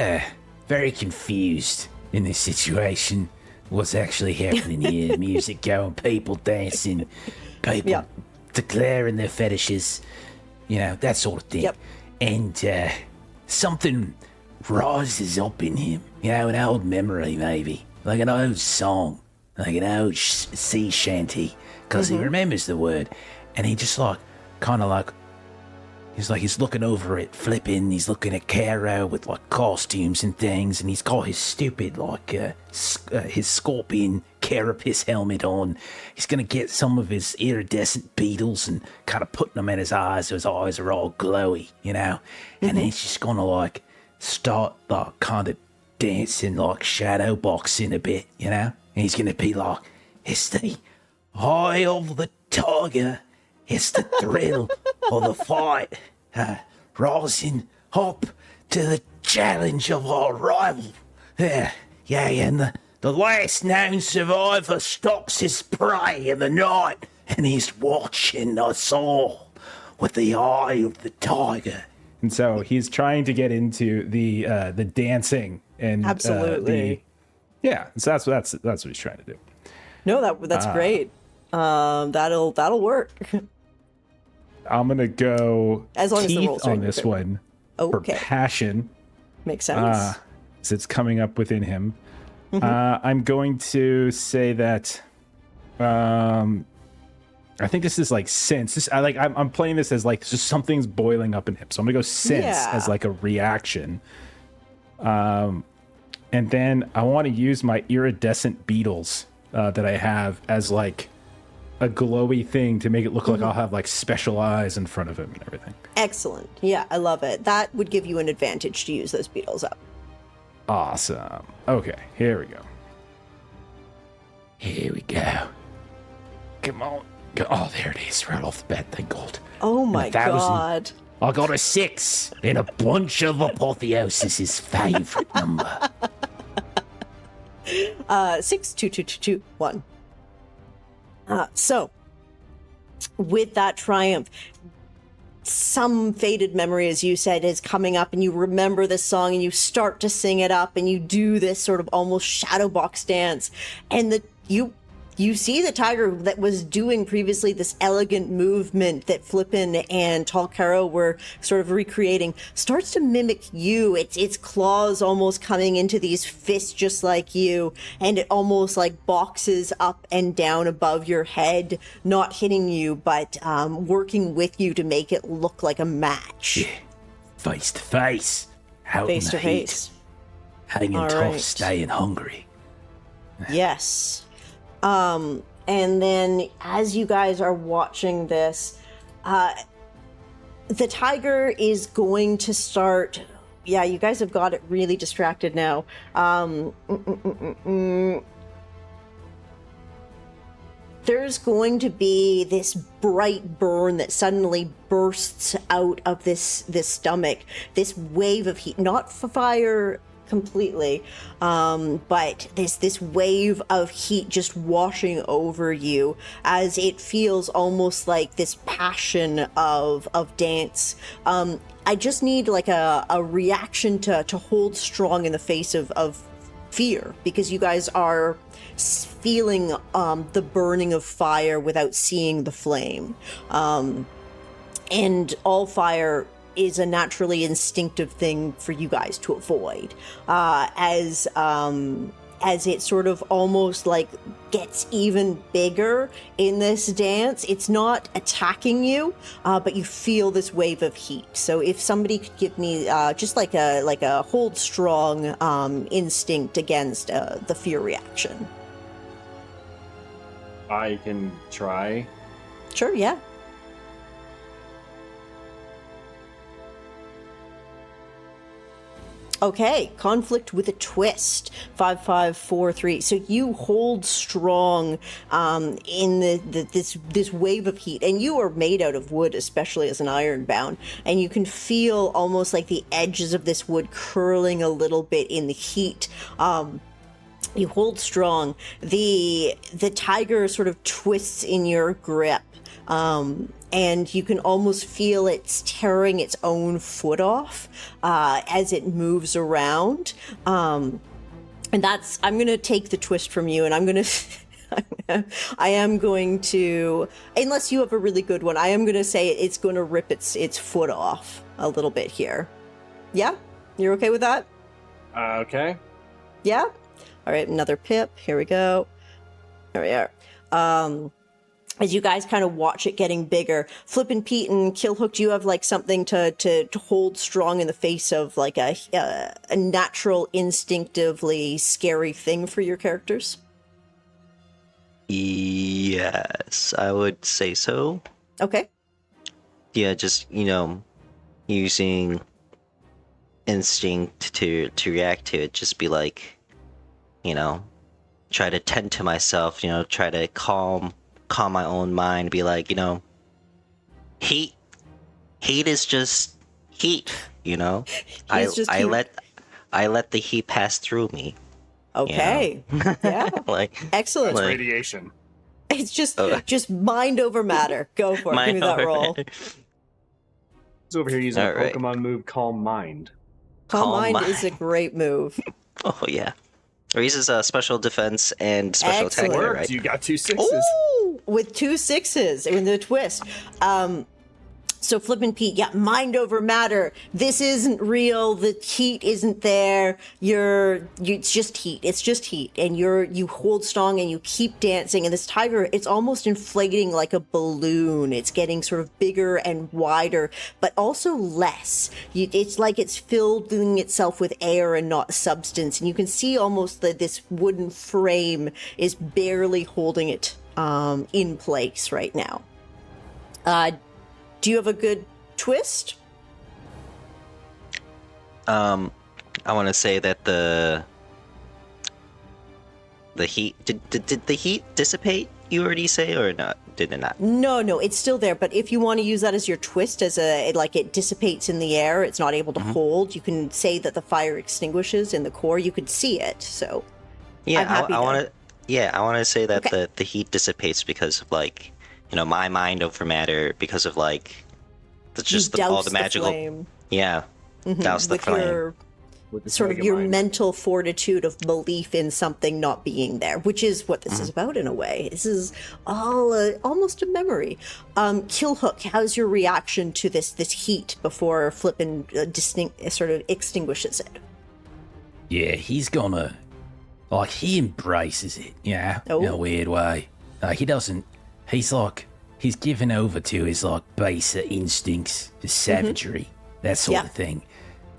very confused in this situation. What's actually happening here? Music going, people dancing, people declaring their fetishes, that sort of thing. Yep. And something rises up in him, an old memory maybe, like an old song, like an old sea shanty, because he remembers the word, and he just he's looking over at Flippin, he's looking at Caro with costumes and things, and he's got his stupid his scorpion carapace helmet on. He's gonna get some of his iridescent beetles and kind of putting them in his eyes so his eyes are all glowy, and then he's just gonna start kind of dancing, shadow boxing a bit, and he's gonna be like, it's the eye of the tiger. It's the thrill of the fight, rising up to the challenge of our rival. And the last known survivor stalks his prey in the night, and he's watching us all with the eye of the tiger. And so he's trying to get into the dancing and Absolutely. So that's what he's trying to do. No, that's great. That'll work. I'm gonna go As long as the teeth rolls are on this good. one for passion. Makes sense. So it's coming up within him. I'm going to say that I think this is sense. I'm playing this as just something's boiling up in him. So I'm gonna go sense as a reaction. And then I want to use my iridescent beetles that I have as a glowy thing to make it look like I'll have special eyes in front of him and everything. Excellent. Yeah, I love it. That would give you an advantage to use those beetles up. Awesome. Okay, here we go. Here we go. Come on. Oh, there it is. Right off the bat, thank God. Oh my God. I got a 6 in a bunch of Apotheosis' favorite number. 6, 2, 2, 2, 2, 1. So, with that triumph, some faded memory, as you said, is coming up, and you remember this song and you start to sing it up, and you do this sort of almost shadow box dance, and you see the tiger that was doing previously this elegant movement that Flippin and Talcaro were sort of recreating starts to mimic you. Its claws almost coming into these fists just like you, and it almost like boxes up and down above your head, not hitting you, but working with you to make it look like a match. Face to face. Out Face in to the heat. face. Hanging All tough, right. staying hungry. Yes. And then as you guys are watching this, the tiger is going to start. Yeah, you guys have got it really distracted now. There's going to be this bright burn that suddenly bursts out of this stomach, this wave of heat, not fire completely, but this wave of heat just washing over you as it feels almost like this passion of dance. I just need like a reaction to hold strong in the face of fear, because you guys are feeling the burning of fire without seeing the flame. And all fire is a naturally instinctive thing for you guys to avoid, as it sort of almost like gets even bigger in this dance. It's not attacking you, but you feel this wave of heat. So if somebody could give me just like a hold strong instinct against the fear reaction. I can try. Sure, yeah. Okay, conflict with a twist. 5, 5, 4, 3. So you hold strong in this wave of heat, and you are made out of wood, especially as an Ironbound, and you can feel almost like the edges of this wood curling a little bit in the heat. You hold strong. The tiger sort of twists in your grip. And you can almost feel it's tearing its own foot off as it moves around. And I'm going to take the twist from you, and I'm going to, I am going to, unless you have a really good one, I am going to say it's going to rip its foot off a little bit here. Yeah? You're okay with that? Okay. Yeah? All right, another pip. Here we go. There we are. As you guys kind of watch it getting bigger, Flippin', Piite, and Killhook, do you have like something to hold strong in the face of like a natural, instinctively scary thing for your characters? Yes, I would say so. Okay. Yeah, just, using instinct to react to it, just be like, try to tend to myself, try to calm my own mind, be like, heat is just heat, I let the heat pass through me. Okay. Yeah. Like Excellent. That's radiation. It's just mind over matter. Go for it. Give me that roll. He's over here using a Alright. Pokemon move, Calm Mind. Calm Calm mind is a mind. great move. Oh yeah, or uses special defense and special attack, Excellent. there, Worked. right? You got 2 6s. Ooh, with 2 6s in the twist. So Flippin' Piite, yeah, mind over matter. This isn't real. The heat isn't there. It's just heat. It's just heat. And you hold strong and you keep dancing. And this tiger, it's almost inflating like a balloon. It's getting sort of bigger and wider, but also less. It's like it's filling itself with air and not substance. And you can see almost that this wooden frame is barely holding it in place right now. Do you have a good twist? I want to say that the heat did the heat dissipate? You already say, or not? Did it not? No, it's still there. But if you want to use that as your twist, as it dissipates in the air, it's not able to hold. You can say that the fire extinguishes in the core. You could see it. So Yeah, I'm happy I to- want to. Yeah, I want to say that Okay. the heat dissipates because of my mind over matter, because of That's You just all douse the magical. flame. Yeah, douse the with flame. your With the sort of Mega your Mind. mental fortitude of belief in something not being there, which is what this is about in a way. This is all almost a memory. Killhook, how's your reaction to this heat before Flippin sort of extinguishes it? Yeah, he's gonna, like, he embraces it, in a weird way. Like, he's given over to his, like, baser instincts, his savagery, that sort of thing.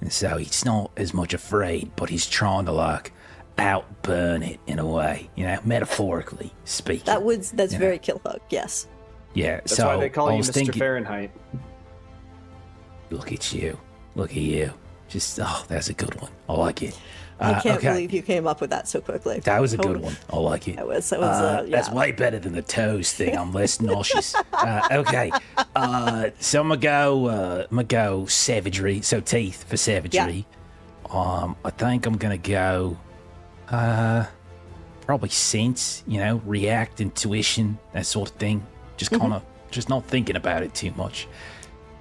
And so he's not as much afraid, but he's trying to, like, outburn it in a way, metaphorically speaking. That's very Killhook, yes. Yeah, That's so why they call I you was Mr. thinking, Fahrenheit. look at you. Just, that's a good one. I like it. I can't okay. believe you came up with that so quickly. That was a Totally. good one. I like it. That was That's way better than the toes thing. I'm less nauseous. Okay. So I'm gonna go savagery. So teeth for savagery. I think I'm gonna go probably sense, react, intuition, that sort of thing. Just kind of just not thinking about it too much.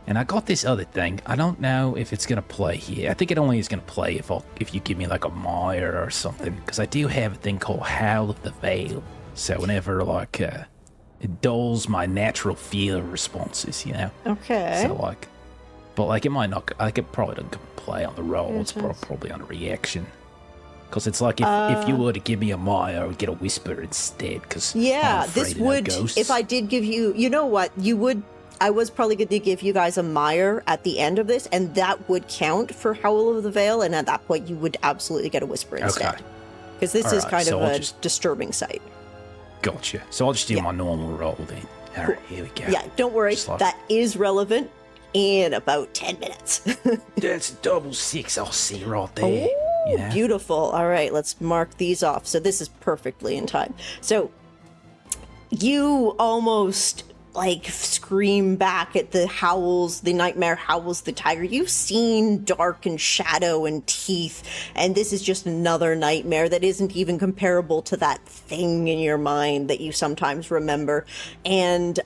And I got this other thing. I don't know if it's going to play here. I think it only is going to play if you give me like a mire or something. Because I do have a thing called Howl of the Veil. So whenever it dulls my natural fear responses, Okay. So but it might not, it probably doesn't play on the roll. It's probably on a reaction. Because it's like if you were to give me a mire, I would get a whisper instead. Because this would, if I did give you, you know what, I was probably going to give you guys a mire at the end of this, and that would count for Howl of the Veil, and at that point you would absolutely get a whisper instead. Because this is kind of a disturbing sight. Gotcha. So I'll just do my normal roll then. All right, here we go. Yeah, don't worry. That is relevant in about 10 minutes. That's double 6. I'll see right there. Oh, beautiful. All right, let's mark these off. So this is perfectly in time. So you almost scream back at the howls, the nightmare howls, the tiger. You've seen dark and shadow and teeth, and this is just another nightmare that isn't even comparable to that thing in your mind that you sometimes remember. And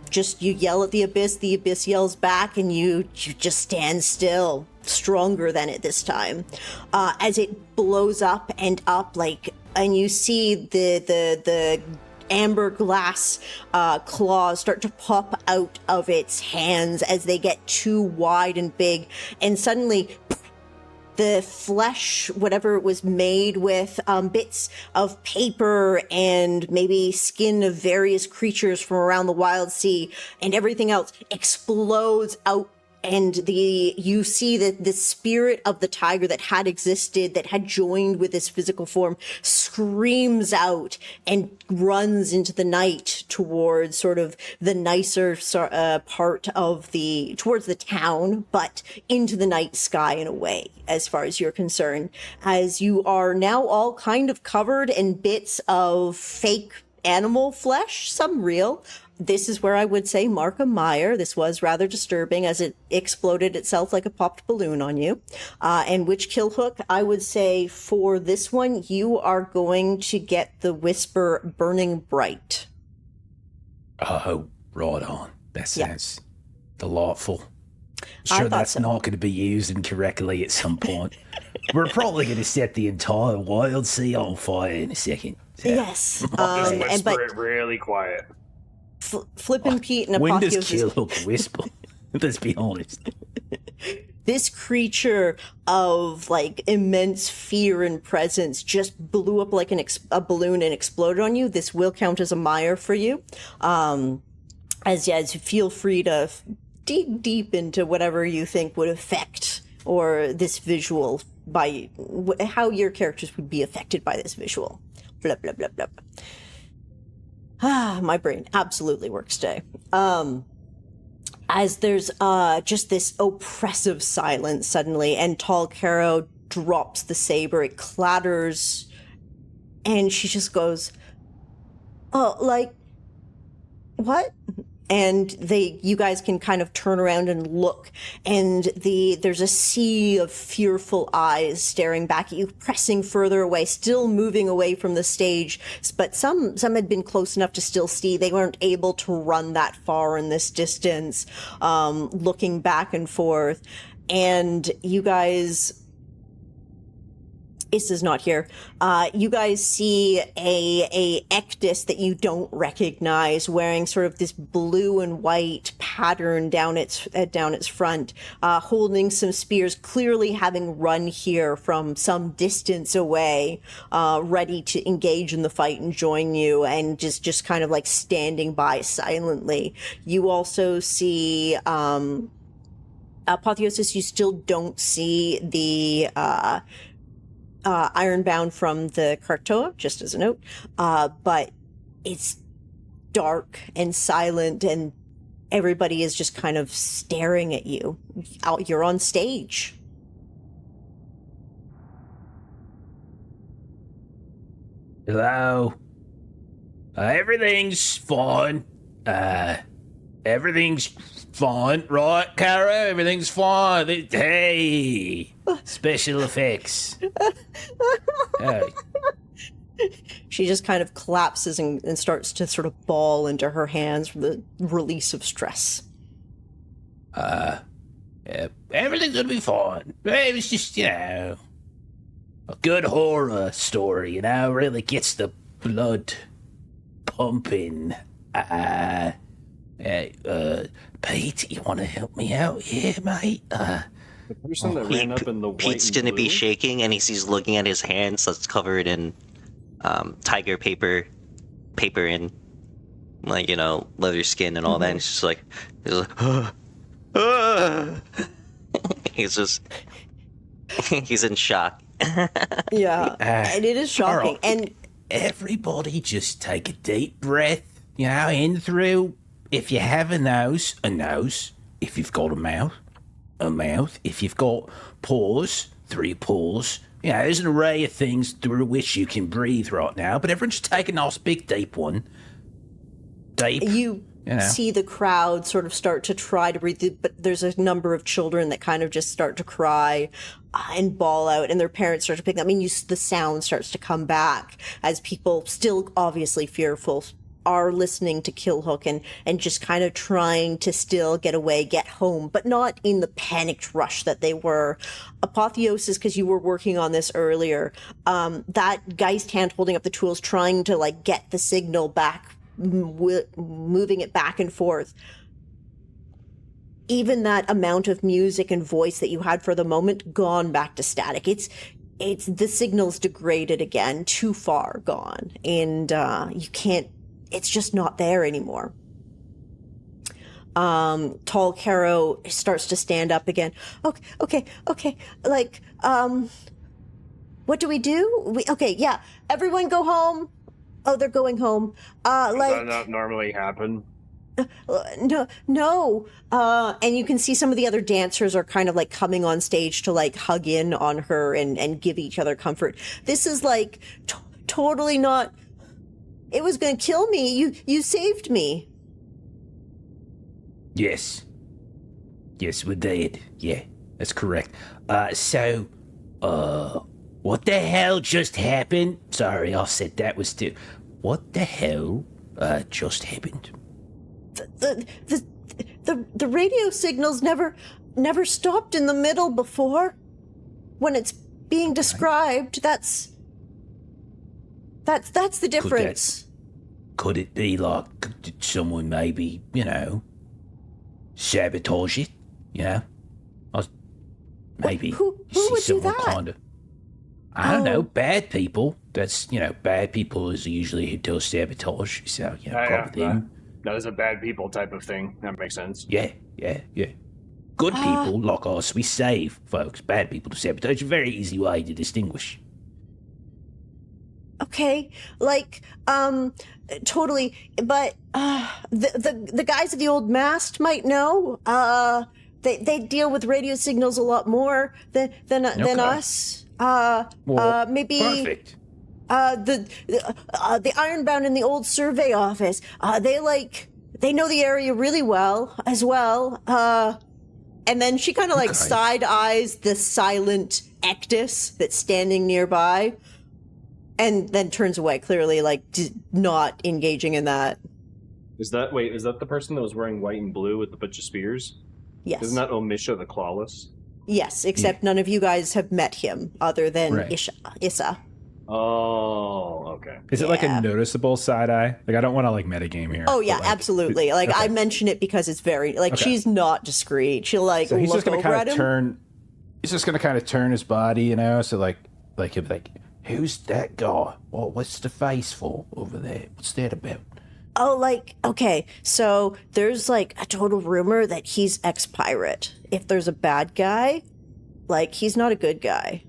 just you yell at the abyss yells back, and you just stand still, stronger than it this time, as it blows up, and you see the amber glass claws start to pop out of its hands as they get too wide and big, and suddenly the flesh, whatever it was made with, bits of paper and maybe skin of various creatures from around the wild sea and everything else, explodes out. And you see that the spirit of the tiger that had existed, that had joined with this physical form, screams out and runs into the night towards sort of the nicer part of towards the town, but into the night sky in a way, as far as you're concerned, as you are now all kind of covered in bits of fake animal flesh, some real. This is where I would say mark a mire. This was rather disturbing as it exploded itself like a popped balloon on you. And which Killhook, I would say for this one, you are going to get the whisper Burning Bright. Oh, right on. That sounds delightful. Sure, that's not going to be used incorrectly at some point. We're probably going to set the entire WILDSEA on fire in a second. So. Yes. Just whisper it really quiet. Flippin' Piite and When does Apotheosis. Killhook whisper? Let's be honest. This creature of immense fear and presence just blew up like a balloon and exploded on you. This will count as a mire for you. As you feel free to dig deep into whatever you think would affect or this visual by how your characters would be affected by this visual. Blah, blah, blah, blah. My brain absolutely works today. As there's just this oppressive silence suddenly, and Tall Caro drops the saber, it clatters, and she just goes, "Oh, what?" and you guys can kind of turn around and look, and there's a sea of fearful eyes staring back at you, pressing further away, still moving away from the stage. But some had been close enough to still see. They weren't able to run that far in this distance, looking back and forth. And you guys, Is not here. You guys see a Ektus that you don't recognize, wearing sort of this blue and white pattern down its front, holding some spears, clearly having run here from some distance away, ready to engage in the fight and join you, and just kind of like standing by silently. You also see Apotheosis. You still don't see the Ironbound from the Kartoa, just as a note, but it's dark and silent, and everybody is just kind of staring at you. You're on stage. Hello. Everything's fine. Everything's fine, right, Kara? Everything's fine. Hey, special effects. Hey. She just kind of collapses and starts to sort of bawl into her hands from the release of stress. Yeah, everything's gonna be fine. It was just, a good horror story, really gets the blood pumping. Pete, you want to help me out here, mate? The person that ran up in the white Pete's and gonna blue? be shaking, and he's looking at his hands that's covered in tiger paper and leather skin and all that. And he's like, he's in shock. Yeah, and it is shocking. Carl, And everybody just take a deep breath, in through. If you have a nose. If you've got a mouth. If you've got paws, 3 paws. There's an array of things through which you can breathe right now, but everyone's just take a nice big deep one. Deep. you see the crowd sort of start to try to breathe, but there's a number of children that kind of just start to cry and bawl out, and their parents start to pick up. The sound starts to come back as people, still obviously fearful, are listening to Killhook and just kind of trying to still get away, get home, but not in the panicked rush that they were. Apotheosis, because you were working on this earlier, that Geist hand holding up the tools, trying to get the signal back, moving it back and forth. Even that amount of music and voice that you had for the moment, gone back to static. It's the signal's degraded again, too far gone, and you can't. It's just not there anymore. Tall Caro starts to stand up again. Okay. What do we do? Yeah. Everyone go home. Oh, they're going home. Does that not normally happen? No. And you can see some of the other dancers are kind of coming on stage to hug in on her and give each other comfort. This is totally not. It was going to kill me. You saved me. Yes, we did. Yeah, that's correct. So, what the hell just happened? Sorry, I said that was too. What the hell just happened? The radio signals never stopped in the middle before. When it's being described, that's the difference. Could it be did someone maybe, sabotage it? Maybe Who you see would do someone that? kind of. I don't know, bad people. That's bad people is usually who does sabotage. So probably them. That is a bad people type of thing. That makes sense. Yeah. Good people like us, we save folks. Bad people to sabotage. A very easy way to distinguish. Okay, totally. But the guys at the old mast might know. They deal with radio signals a lot more than us. Maybe Perfect. The Ironbound in the old survey office. they know the area really well as well. And then she kind of like side eyes the silent Ektus that's standing nearby, and then turns away, clearly like not engaging in that. Is that the person that was wearing white and blue with a bunch of spears? Yes. Isn't that Omisha the Clawless? Yes, except none of you guys have met him other than Issa. Oh, okay. Is it like a noticeable side eye? Like, I don't want to like metagame here. Oh yeah, absolutely. Like I mention it because it's very like she's not discreet. She'll like so he's look just gonna over kind at of him. turn. He's just gonna kind of turn his body, you know. So like he'll be like, "Who's that guy? What's the face for over there? What's that about?" Oh, like okay. So there's like a total rumor that he's ex-pirate. If there's a bad guy, like he's not a good guy.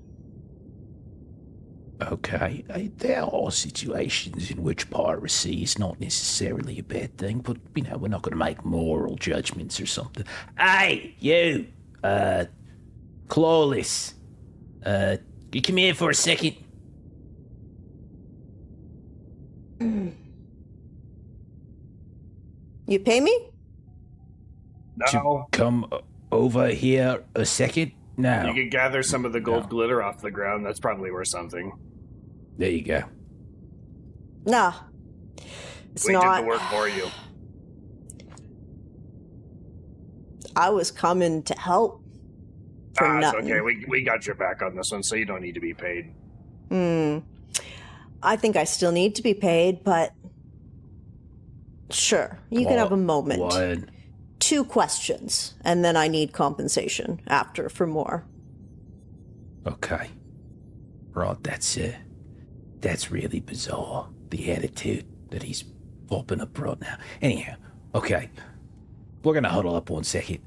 Okay, there are situations in which piracy is not necessarily a bad thing, but, you know, we're not going to make moral judgments or something. Hey, you, Clawless, you come here for a second. You pay me? No. Come over here a second? No. You could gather some of the gold glitter off the ground. That's probably worth something. There you go. Nah. It's We not. did the work for you. I was coming to help. For It's nothing. okay. We got your back on this one, so you don't need to be paid. I think I still need to be paid, but sure, you can have a moment. What? 2 questions, and then I need compensation after for more. Okay. Right, that's really bizarre. The attitude that he's popping up right now. Anyhow, okay. We're gonna huddle up 1 second.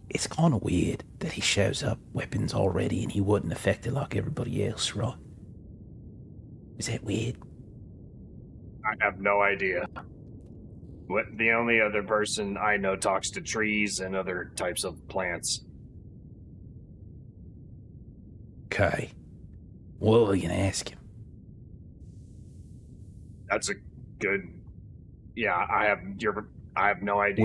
It's kind of weird that he shows up weapons already and he wasn't affected like everybody else, right? Is that weird? I have no idea. The only other person I know talks to trees and other types of plants. Okay. What are we gonna ask him? That's a good. Yeah, I have no idea.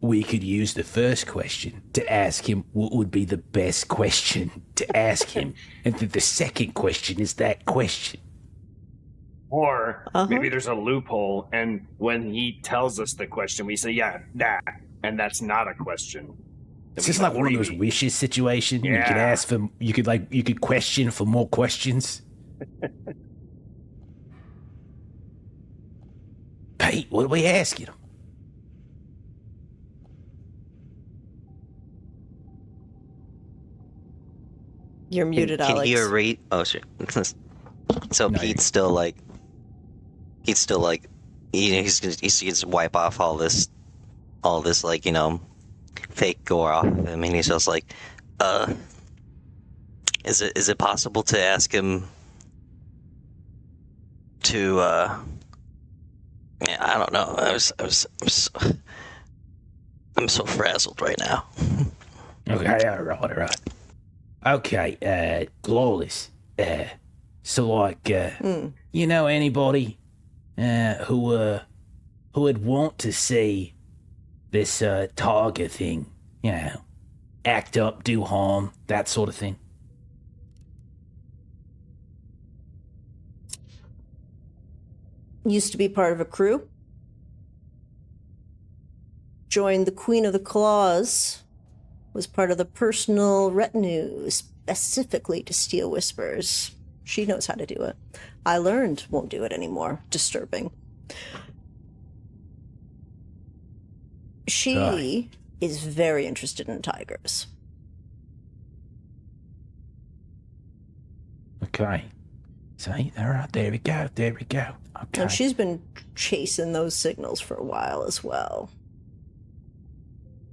We could use the first question to ask him what would be the best question to ask him, and then the second question is that question. Or maybe there's a loophole, and when he tells us the question, we say, "Yeah, that," and that's not a question. It's just like one of those wishes situation. Yeah. You could ask for, you could question for more questions. Pete, what are we asking him? You're muted, Can Alex. you rate? Oh shit. So No, Pete's still like, he's gonna just wipe off all this like, you know, fake gore off of him, and he's just like, is it possible to ask him to yeah, I don't know. I'm so frazzled right now. Okay, all right. Okay, Glorious. So like, you know anybody who would want to see this Targa thing, you know, act up, do harm, that sort of thing? Used to be part of a crew. Joined the Queen of the Claws. Was part of the personal retinue specifically to steal whispers. She knows how to do it. I learned, won't do it anymore. Disturbing. She is very interested in tigers. Okay. See, all right, there we go. Okay. And she's been chasing those signals for a while as well.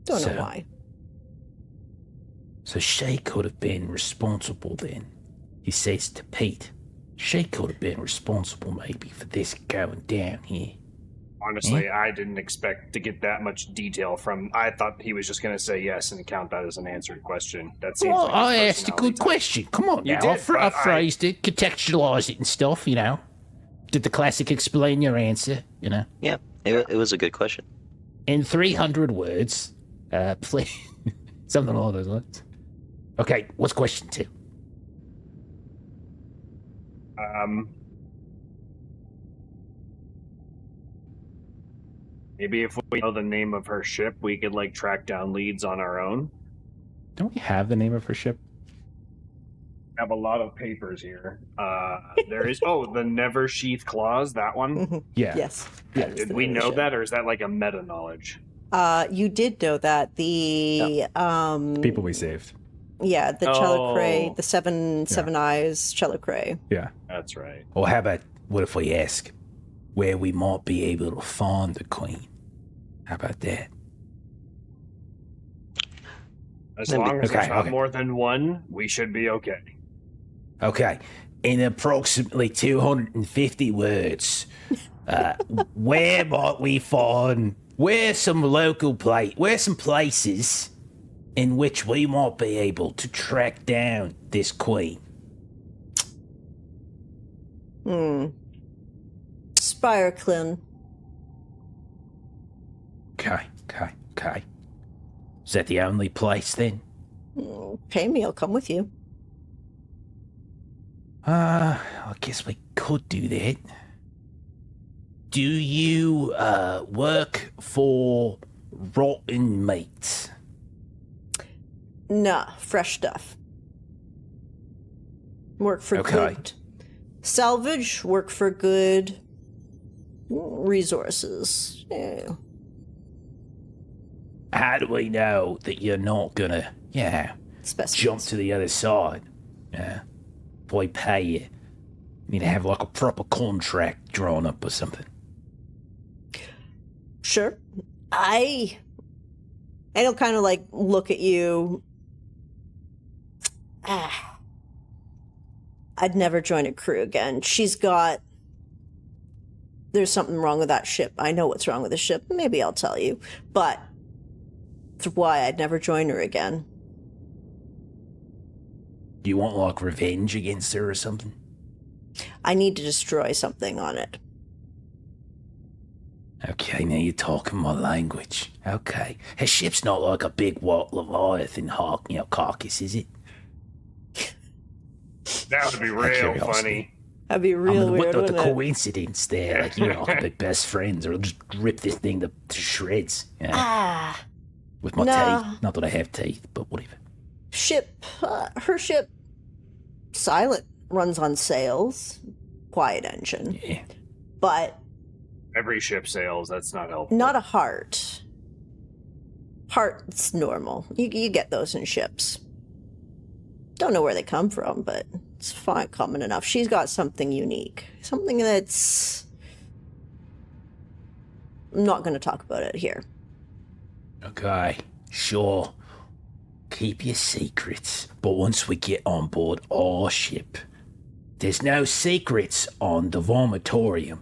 Don't know why. So she could have been responsible then, he says to Pete. She could have been responsible maybe for this going down here. Honestly, I didn't expect to get that much detail from. I thought he was just going to say yes and count that as an answered question. That seems Well, like I his asked a good personality type. question. Come on You now. did, I but phrased it, contextualized it and stuff, you know. Did the classic explain your answer, you know? Yep. It was a good question. In 300 words, please. Something along those lines. Okay, what's question 2? Maybe if we know the name of her ship, we could like track down leads on our own. Don't we have the name of her ship? Have a lot of papers here. There is the Never Sheath Claws, that one. Yeah. Yes. Yeah, That is did the we name of the know ship. that, or is that like a meta knowledge? You did know that the People we saved. yeah, the Chelocray, Oh. the seven eyes Chelocray. Yeah. That's right. Or how about, what if we ask where we might be able to find the queen? How about that? As long as there's not okay. more than one, we should be okay. Okay, in approximately 250 words, where might we find, where some places in which we might be able to track down this queen? Spireclin. Okay. Is that the only place then? Pay me, I'll come with you. I guess we could do that. Do you work for rotten meat? Nah, fresh stuff. Work for Okay. good salvage, work for good resources. Yeah. How do we know that you're not gonna, Specimens. jump to the other side? Yeah. If we pay you, need to have like a proper contract drawn up or something. Sure. I don't kind of like look at you. I'd never join a crew again. There's something wrong with that ship. I know what's wrong with the ship. Maybe I'll tell you. But it's why I'd never join her again. Do you want like revenge against her or something? I need to destroy something on it. Okay, now you're talking my language. Okay. Her ship's not like a big white Leviathan carcass, is it? That would be Out of real curiosity. funny. That'd be real what weird, the wouldn't it? coincidence there? Like, you and I could be best friends, or I'll just rip this thing to shreds. Yeah. With my Nah. teeth. Not that I have teeth, but whatever. Her ship, silent, runs on sails, quiet engine, Yeah. but Every ship sails. That's not helpful. not a heart. Heart's normal. You get those in ships. Don't know where they come from, but it's fine, common enough. She's got something unique. Something that's... I'm not going to talk about it here. Okay, sure. Keep your secrets, but once we get on board our ship, there's no secrets on the vomitorium.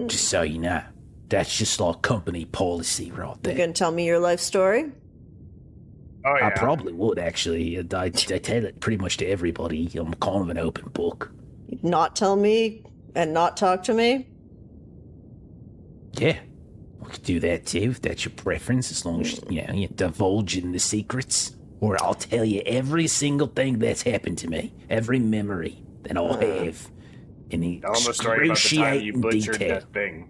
Just so you know. That's just like company policy right You there. going to tell me your life story? Oh yeah. I probably would, actually. I tell it pretty much to everybody. I'm kind of an open book. Not tell me and not talk to me? Yeah, we could do that too, if that's your preference, as long as, you're divulging the secrets. Or I'll tell you every single thing that's happened to me, every memory that I'll have, in the Tell them a story about the time you excruciating butchered detail. that thing.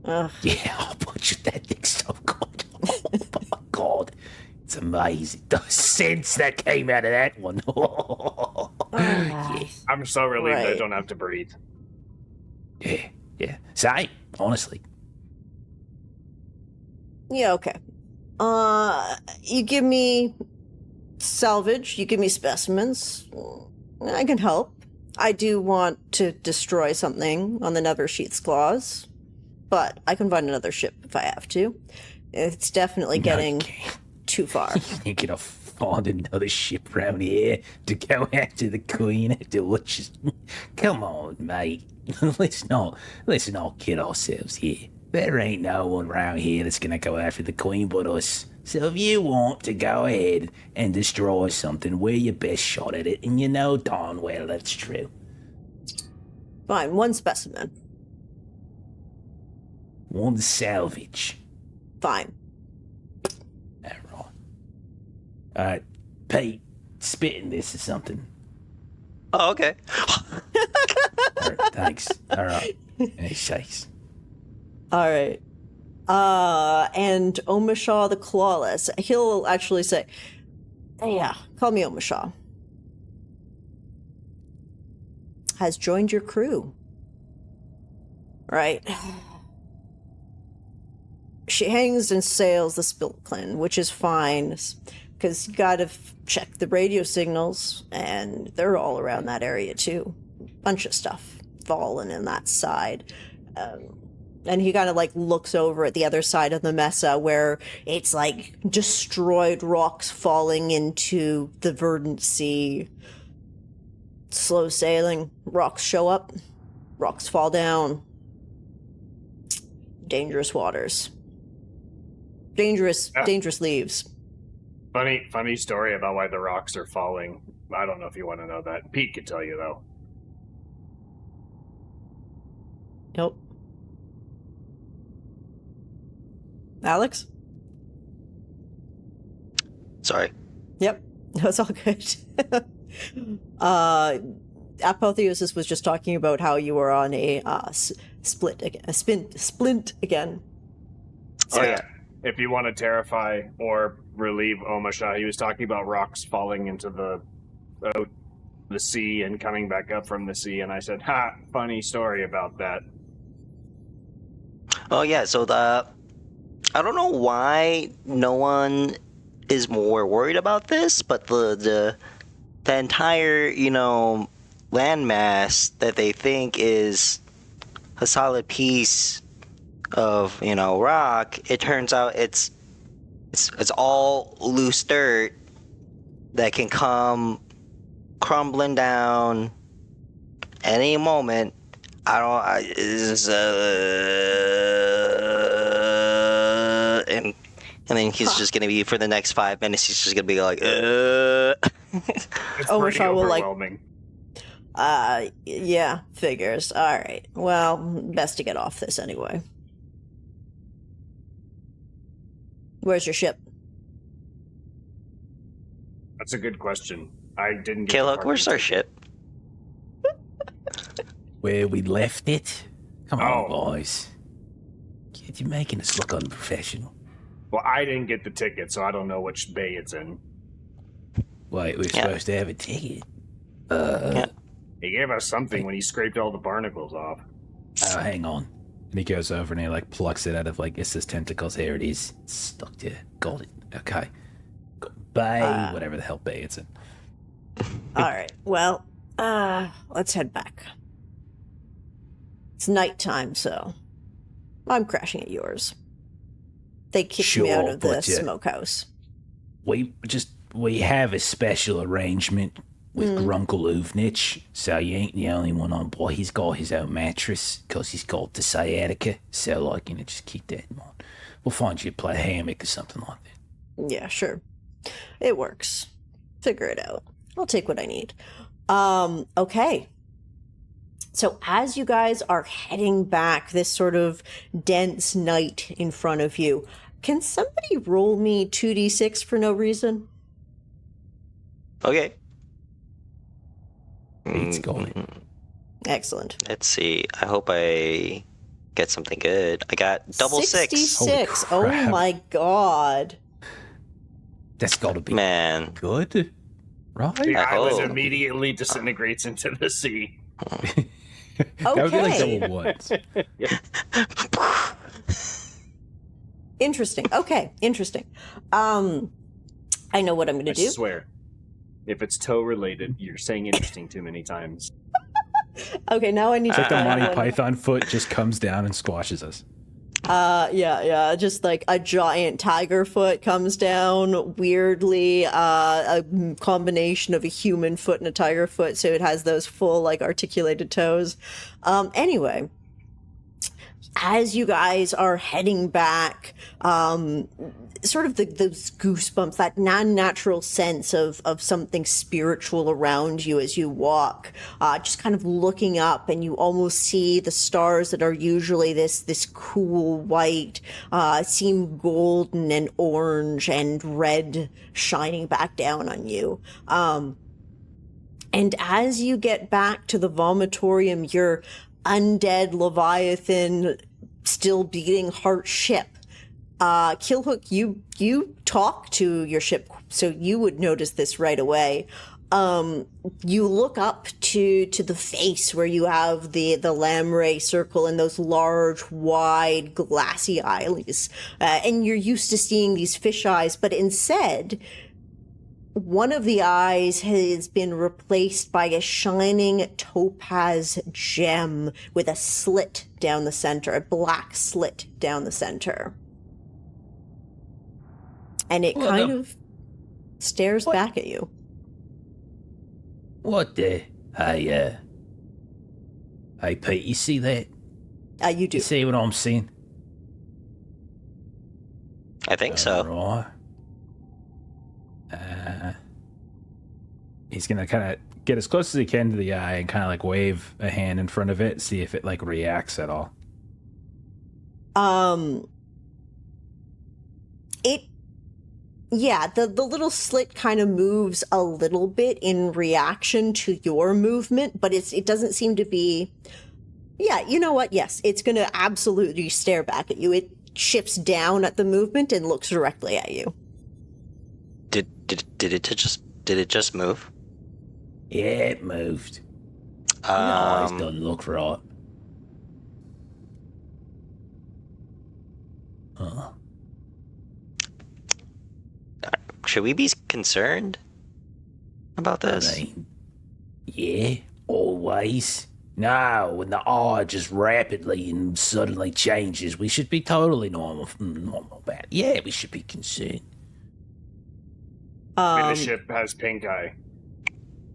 Ugh. Yeah, I'll butcher that thing so good. Oh my god. It's amazing. The sense that came out of that one. I'm so relieved I Right. don't have to breathe. Yeah. Same, honestly. Yeah, okay. You give me salvage, you give me specimens. I can help. I do want to destroy something on the Never Sheath's claws, but I can find another ship if I have to. It's definitely getting too far. You're gonna find another ship round here to go after the queen after what she's... Come on, mate. Let's not kid ourselves here. There ain't no one round here that's gonna go after the queen but us. So if you want to go ahead and destroy something, we're your best shot at it, and you know darn well that's true. Fine, one specimen. One salvage. Fine. All right. Pete, spit in this or something. Oh, okay. All right, thanks. All right. Any shakes. All right. And Omashaw the Clawless. He'll actually say, yeah, call me Omashaw. Has joined your crew. Right. She hangs and sails the Spiltclan, which is fine, because you gotta check the radio signals, and they're all around that area too. Bunch of stuff falling in that side. And he kind of like looks over at the other side of the mesa where it's like destroyed rocks falling into the Verdant Sea. Slow sailing. Rocks show up. Rocks fall down. Dangerous waters. Dangerous leaves. Funny story about why the rocks are falling. I don't know if you want to know that. Pete could tell you though. Nope. Alex? Sorry. Yep. No, it's all good. Apotheosis was just talking about how you were on a splint again. Oh, yeah. If you want to terrify or relieve Omasha, he was talking about rocks falling into the sea and coming back up from the sea, and I said, "Ha! Funny story about that." Oh, yeah, so I don't know why no one is more worried about this, but the entire, landmass that they think is a solid piece of, rock, it turns out it's all loose dirt that can come crumbling down any moment. And then he's just gonna be, for the next 5 minutes, he's just gonna be like, It's pretty Omasha will like, overwhelming. yeah, figures. All right. Well, best to get off this anyway. Where's your ship? That's a good question. I didn't get okay, the look, part where's you our said. ship? Where we left it? Come on, Oh. boys. You're making us look unprofessional. Well, I didn't get the ticket, so I don't know which bay it's in. Wait, we're supposed to have a ticket. Yeah. He gave us something when he scraped all the barnacles off. Oh, hang on. And he goes over and he like plucks it out of like his tentacles. Here it is. It's stuck there. Got it. Okay. Bay, Whatever the hell bay it's in. All right. Well, let's head back. It's nighttime, so I'm crashing at yours. They kicked me out Sure, of the but, smokehouse. We have a special arrangement with Grunkle Uvnich, so you ain't the only one on board. He's got his own mattress because he's got the sciatica. So, just keep that in mind. We'll find you a hammock or something like that. Yeah, sure. It works. Figure it out. I'll take what I need. Okay. So as you guys are heading back, this sort of dense night in front of you, can somebody roll me 2d6 for no reason? Okay. It's going. Excellent. Let's see. I hope I get something good. I got double 6. 66. Holy Oh crap. my god. That's got to be Man. good, right? The I island hope. immediately disintegrates into the sea. That would be like Okay. double ones. Interesting. Okay, interesting. I know what I'm going to I do. swear. If it's toe related, you're saying interesting too many times. Okay, now I need It's to like the find Monty one. Python foot just comes down and squashes us. Yeah, just like a giant tiger foot comes down weirdly, a combination of a human foot and a tiger foot, so it has those full, like, articulated toes. Anyway, as you guys are heading back, sort of those goosebumps, that non-natural sense of something spiritual around you as you walk, just kind of looking up, and you almost see the stars that are usually this cool white, seem golden and orange and red shining back down on you. And as you get back to the vomitorium, your undead Leviathan, still beating heart ship, Killhook, you talk to your ship, so you would notice this right away. You look up to the face where you have the lamprey circle and those large, wide, glassy eyes, and you're used to seeing these fish eyes, but instead, one of the eyes has been replaced by a shining topaz gem with a slit down the center, a black slit down the center. And it kind of stares back at you. What the? Hey, Pete, you see that? You do. You see what I'm seeing? I think so. Right. He's gonna kind of get as close as he can to the eye and kind of like wave a hand in front of it, see if it like reacts at all. The little slit kind of moves a little bit in reaction to your movement, but it doesn't seem to be. Yeah, you know what? Yes, it's gonna absolutely stare back at you. It shifts down at the movement and looks directly at you. Did it just move? Yeah, it moved. The eyes don't look right. Huh? Should we be concerned about this? I mean, yeah, always. No, when the eye just rapidly and suddenly changes, we should be totally normal about it. Yeah, we should be concerned. The ship has pink eye.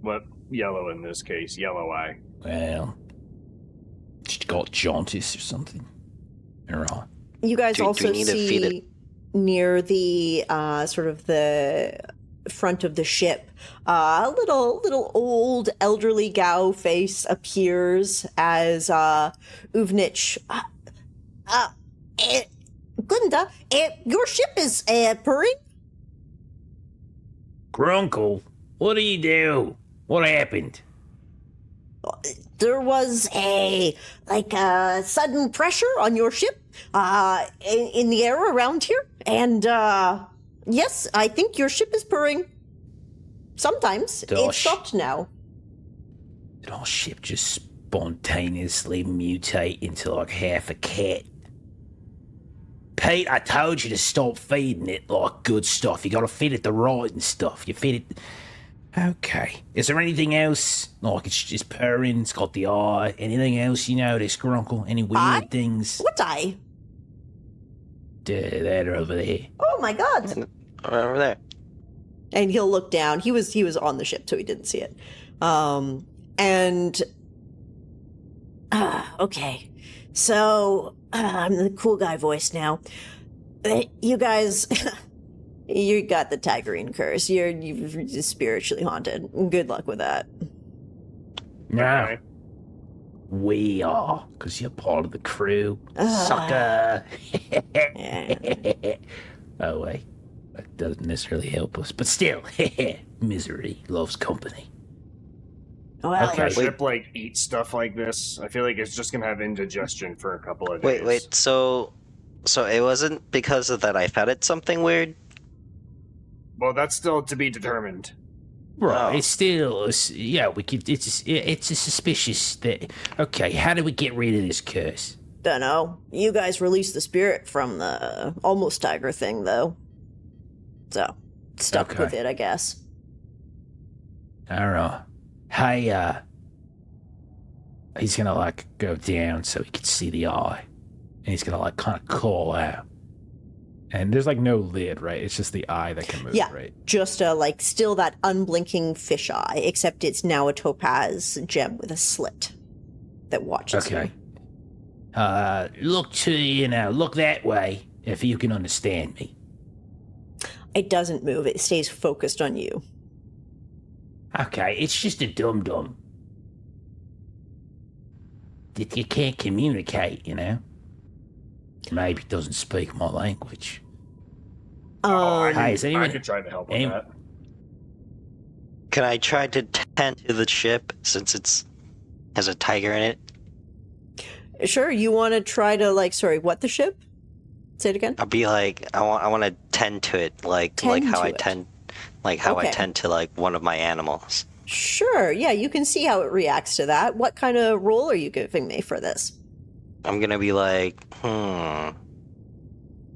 What yellow in this case? Yellow eye. Well, just got jaundice or something. You're right. You guys Do we also need to feed see near the sort of the front of the ship, a little old elderly Gao face appears as Uvnich. Gunda, your ship is purring. Grunkle, what do you do? What happened? There was a sudden pressure on your ship in the air around here, and yes, I think your ship is purring. Sometimes it's stopped now. Did our ship just spontaneously mutate into like half a cat? Pete, I told you to stop feeding it like good stuff. You gotta feed it the right and stuff. You feed it. Okay. Is there anything else? Like it's just purring, it's got the eye. Anything else you notice, Grunkle? Any weird things? What eye? That over there. Oh my god! Over there. And he'll look down. He was on the ship, so he didn't see it. Okay. So I'm the cool guy voice now. You guys, you got the Tigerine curse. You're spiritually haunted. Good luck with that. No, Okay. we are, because you're part of the crew. Sucker. Oh, wait. That doesn't necessarily help us, but still, misery loves company. Well, Okay. Can a ship like eat stuff like this? I feel like it's just gonna have indigestion for a couple of days. Wait. So it wasn't because of that I fed it something weird? Well, that's still to be determined. Right, Oh. it's still, yeah, we could, it's a suspicious that, okay, how do we get rid of this curse? dunno. You guys released the spirit from the almost tiger thing, though. So, stuck Okay. with it, I guess. Alright. Hey, he's gonna, like, go down so he can see the eye. And he's gonna, like, kind of call out. And there's like no lid, right? It's just the eye that can move, Yeah, right? just still that unblinking fish eye, except it's now a topaz gem with a slit that watches Okay. you. Look that way, if you can understand me. It doesn't move. It stays focused on you. Okay, it's just a dum-dum. You can't communicate, you know? Maybe it doesn't speak my language. I is anyone... could try to help with that. Can I try to tend to the ship since it's has a tiger in it? Sure, you want to try to, what the ship? Say it again. I'll be like, I want to tend to it, like how I tend to like one of my animals. Sure, yeah, you can see how it reacts to that. What kind of role are you giving me for this? I'm gonna be like, From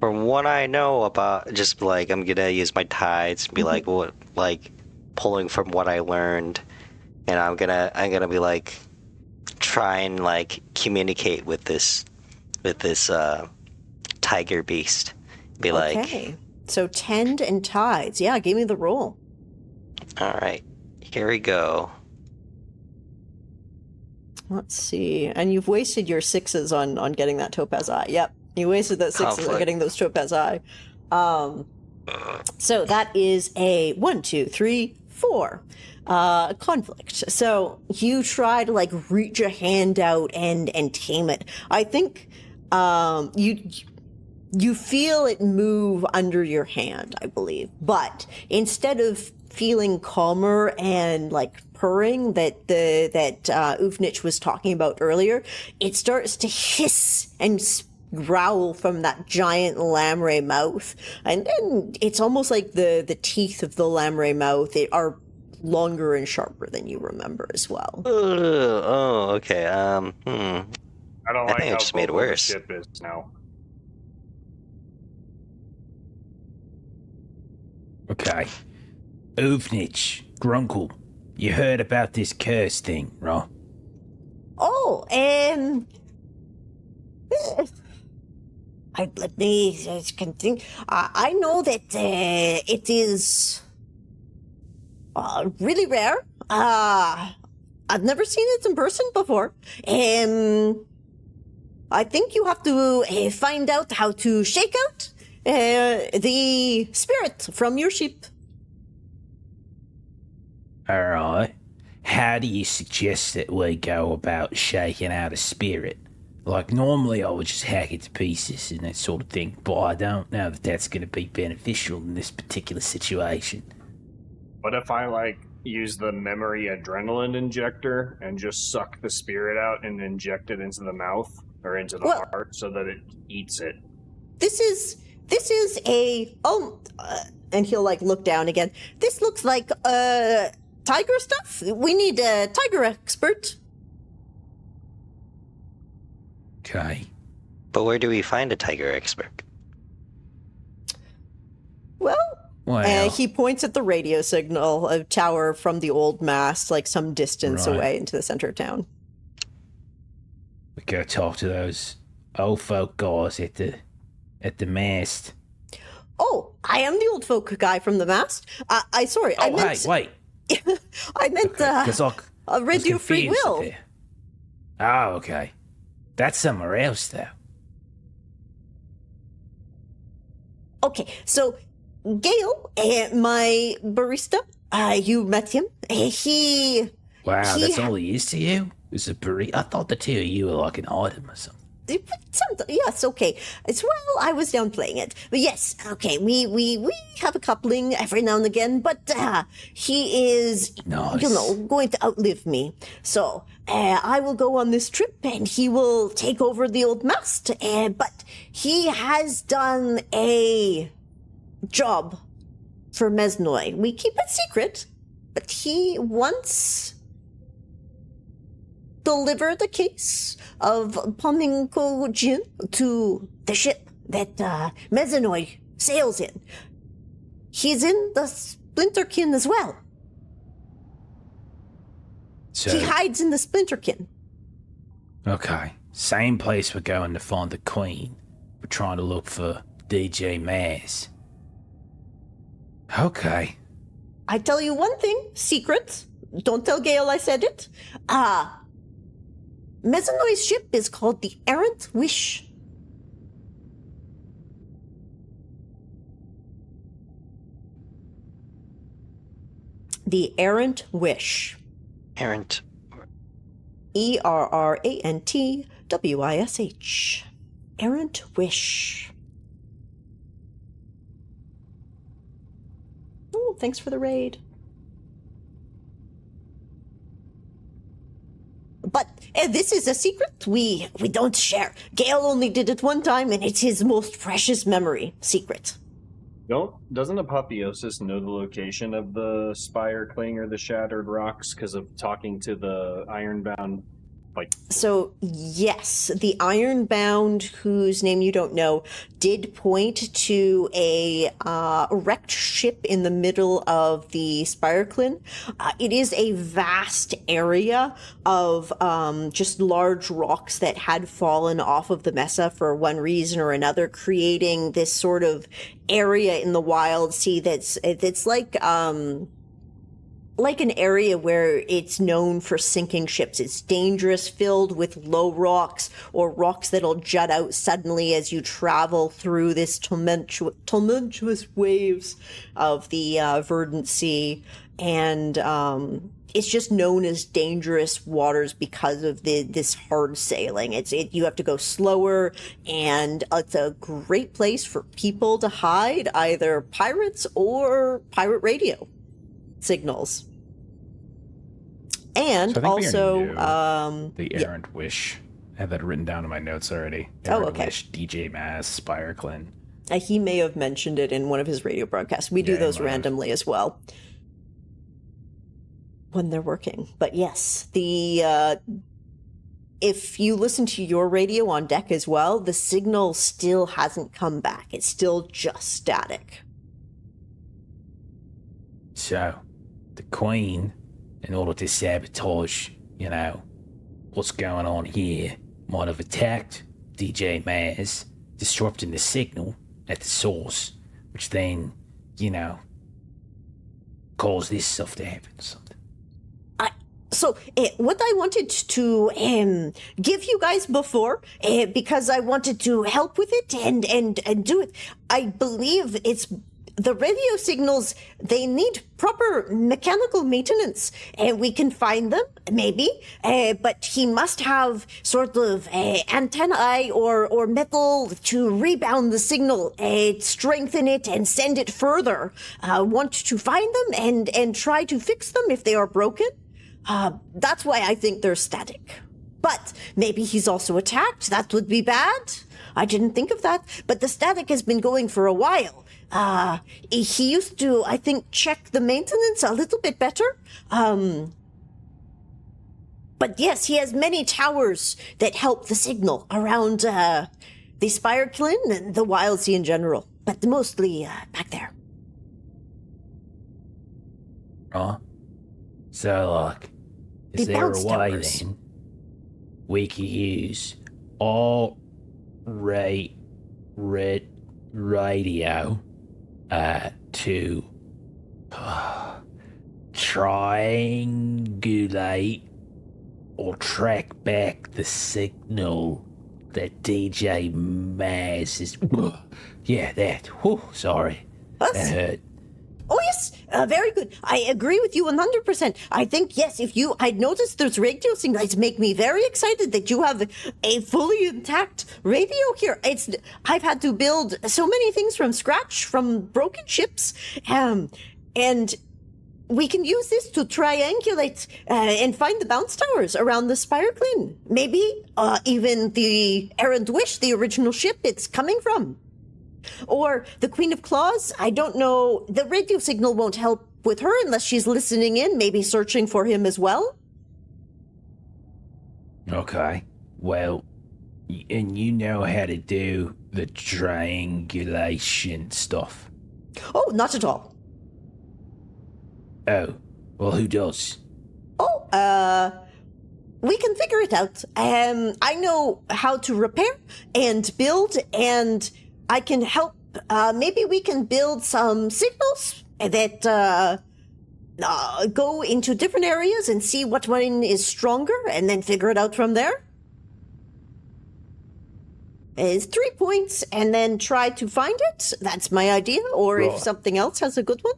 what I know about, just like I'm gonna use my tides and be like, what, like pulling from what I learned, and I'm gonna be like, try and like communicate with this tiger beast. Be like, okay, so tend and tides. Yeah, give me the roll. all right, here we go. Let's see. And you've wasted your 6s on getting that topaz eye. Yep. You wasted that 6s on getting those topaz eye. So that is a 1, 2, 3, 4 conflict. So you try to like reach a hand out and tame it. I think you feel it move under your hand, I believe. But instead of feeling calmer and like purring that Uvnich was talking about earlier, it starts to hiss and growl from that giant lamprey mouth, and then it's almost like the teeth of the lamprey mouth are longer and sharper than you remember as well. Oh, okay. I don't like think how it just made it vocal the worse. ship is now. Okay. Uvnich, Grunkle, you heard about this curse thing, right? Oh, let me think. I know that it is really rare. I've never seen it in person before. I think you have to find out how to shake out the spirit from your sheep. Alright. How do you suggest that we go about shaking out a spirit? Like, normally I would just hack it to pieces and that sort of thing, but I don't know that that's going to be beneficial in this particular situation. What if I like use the memory adrenaline injector and just suck the spirit out and inject it into the mouth or into the heart so that it eats it? This is a and he'll like look down again. This looks like tiger stuff. We need a tiger expert. Okay. But where do we find a tiger expert? Well, Well, he points at the radio signal, a tower from the old mast, like some distance Right. away into the center of town. we go talk to those old folk guys at the mast. Oh, I am the old folk guy from the mast. I meant, Hey, wait. I meant Radio Free Will. Oh, okay. That's somewhere else, though. Okay, so Gail, my barista, you met him. Wow, that's all he is to you? Is a burrito? I thought the two of you were like an item or something. Yes, okay. I was downplaying it. But yes, okay, we have a coupling every now and again, but he is, Nice. going to outlive me. So, I will go on this trip and he will take over the old mast. But he has done a job for Mesnoi. We keep it secret, but he once delivered the case of Pominko Jin to the ship that Mesnoi sails in. He's in the Splinterkin as well. So, He hides in the Splinterkin. okay. Same place we're going to find the Queen. We're trying to look for DJ Maz. Okay. I tell you one thing, secret. Don't tell Gail I said it. Mezanoy's ship is called the Errant Wish. The Errant Wish. Errant. ERRANTWISH. Errant Wish. Oh, thanks for the raid. But this is a secret we don't share. Gale only did it one time, and it's his most precious memory. Secret. Doesn't Apotheosis know the location of the Spire Cling or the Shattered Rocks because of talking to the Ironbound? So, yes, the Ironbound, whose name you don't know, did point to a wrecked ship in the middle of the Spireclin. It is a vast area of just large rocks that had fallen off of the Mesa for one reason or another, creating this sort of area in the wild sea that's like an area where it's known for sinking ships. It's dangerous, filled with low rocks or rocks that'll jut out suddenly as you travel through this tumultuous waves of the Verdant Sea. And it's just known as dangerous waters because of this hard sailing. You have to go slower, and it's a great place for people to hide, either pirates or pirate radio signals. And So I think we also already knew the Errant Wish. I have that written down in my notes already. Errant okay. Wish, DJ Maz, Spireclin. He may have mentioned it in one of his radio broadcasts. We do Yeah, he those might have. randomly as well when they're working. But yes, the if you listen to your radio on deck as well, the signal still hasn't come back. It's still just static. So, the Queen, in order to sabotage, what's going on here, might have attacked DJ Maz, disrupting the signal at the source, which then, caused this stuff to happen or something. So, what I wanted to give you guys before, because I wanted to help with it and do it, I believe it's the radio signals, they need proper mechanical maintenance. We can find them, maybe, but he must have sort of antennae or metal to rebound the signal, strengthen it and send it further. Want to find them and try to fix them if they are broken. That's why I think they're static. But maybe he's also attacked. That would be bad. I didn't think of that. But the static has been going for a while. He used to, I think, check the maintenance a little bit better. But yes, he has many towers that help the signal around the Spireclin and the WILDSEA in general. But mostly back there. So, is The there a bounce way towers. then we could use all radio to triangulate or track back the signal that DJ Maz is... Yeah, that. Whew, sorry. That hurt. Oh, yes, very good. I agree with you 100%. I think, yes, I'd noticed there's radio signals make me very excited that you have a fully intact radio here. I've had to build so many things from scratch, from broken ships, and we can use this to triangulate and find the bounce towers around the Spireclin. Maybe even the Errant Wish, the original ship it's coming from. Or the Queen of Claws, I don't know. The radio signal won't help with her unless she's listening in, maybe searching for him as well. Okay. Well, and you know how to do the triangulation stuff. Oh, not at all. Oh, well, who does? We can figure it out. I know how to repair and build, and I can help. Maybe we can build some signals that go into different areas and see what one is stronger, and then figure it out from there. is 3 points, and then try to find it. That's my idea. Or if Right. something else has a good one.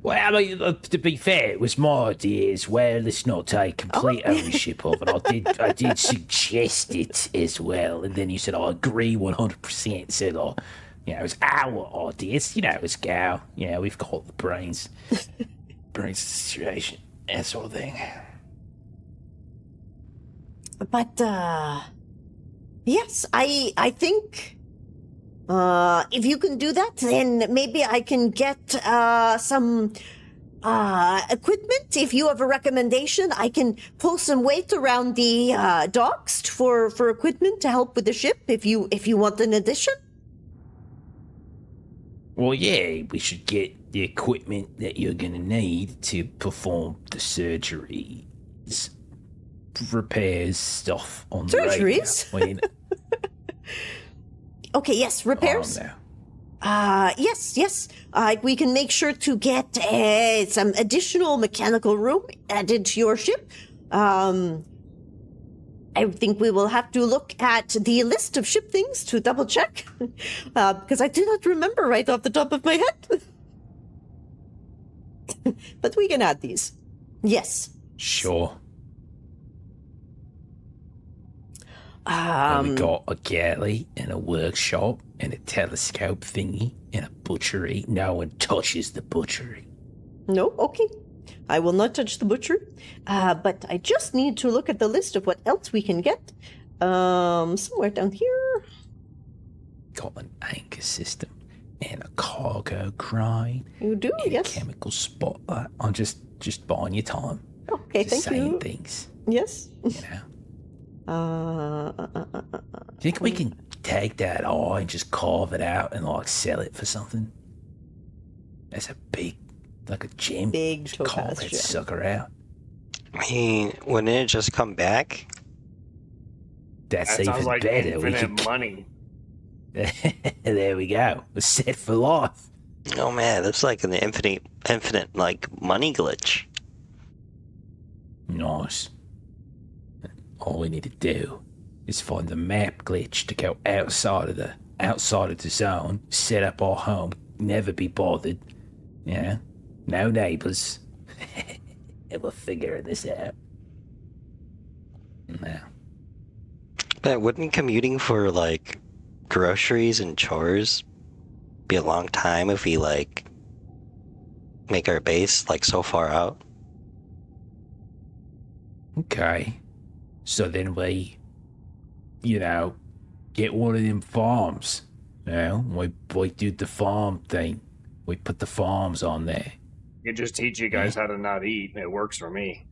Well, I mean, to be fair, it was my idea as well. Let's not take complete ownership of it. I did suggest it as well, and then you said I agree 100%. Said, it was our idea. It's, it's Gal. We've got the brains of the situation, that sort of thing. But, yes, I think, if you can do that, then maybe I can get, some, equipment. If you have a recommendation, I can pull some weight around the, docks for equipment to help with the ship, if you want an addition. Well, yeah, we should get the equipment that you're gonna need to perform the surgery, repairs, stuff on the radio. Surgeries? Okay, yes, repairs. No. Yes. We can make sure to get some additional mechanical room added to your ship. I think we will have to look at the list of ship things to double check, because I do not remember right off the top of my head. But we can add these. Yes. Sure. And we got a galley and a workshop and a telescope thingy and a butchery. No one touches the butchery. No? Okay. I will not touch the butchery. But I just need to look at the list of what else we can get. Somewhere down here. Got an anchor system and a cargo crane. You do, and yes. a chemical spotlight. I'm just buying your time. Okay, Just thank saying you. things, Yes. you know. Think we can take that eye and just carve it out and sell it for something? That's a big, like a gem. Big Just carve topaz that gem. sucker out. I mean, wouldn't it just come back? That's That even sounds like better. We infinite could... money. There we go. We're set for life. Oh man, that's like an infinite like money glitch. Nice. All we need to do is find the map glitch to go outside of the zone, set up our home, never be bothered. Yeah, no neighbors. And we're figuring this out. Now, But wouldn't commuting for like groceries and chores be a long time if we like make our base like so far out? okay. So then we, get one of them farms. We do the farm thing. We put the farms on there. You could just teach you guys how to not eat. It works for me.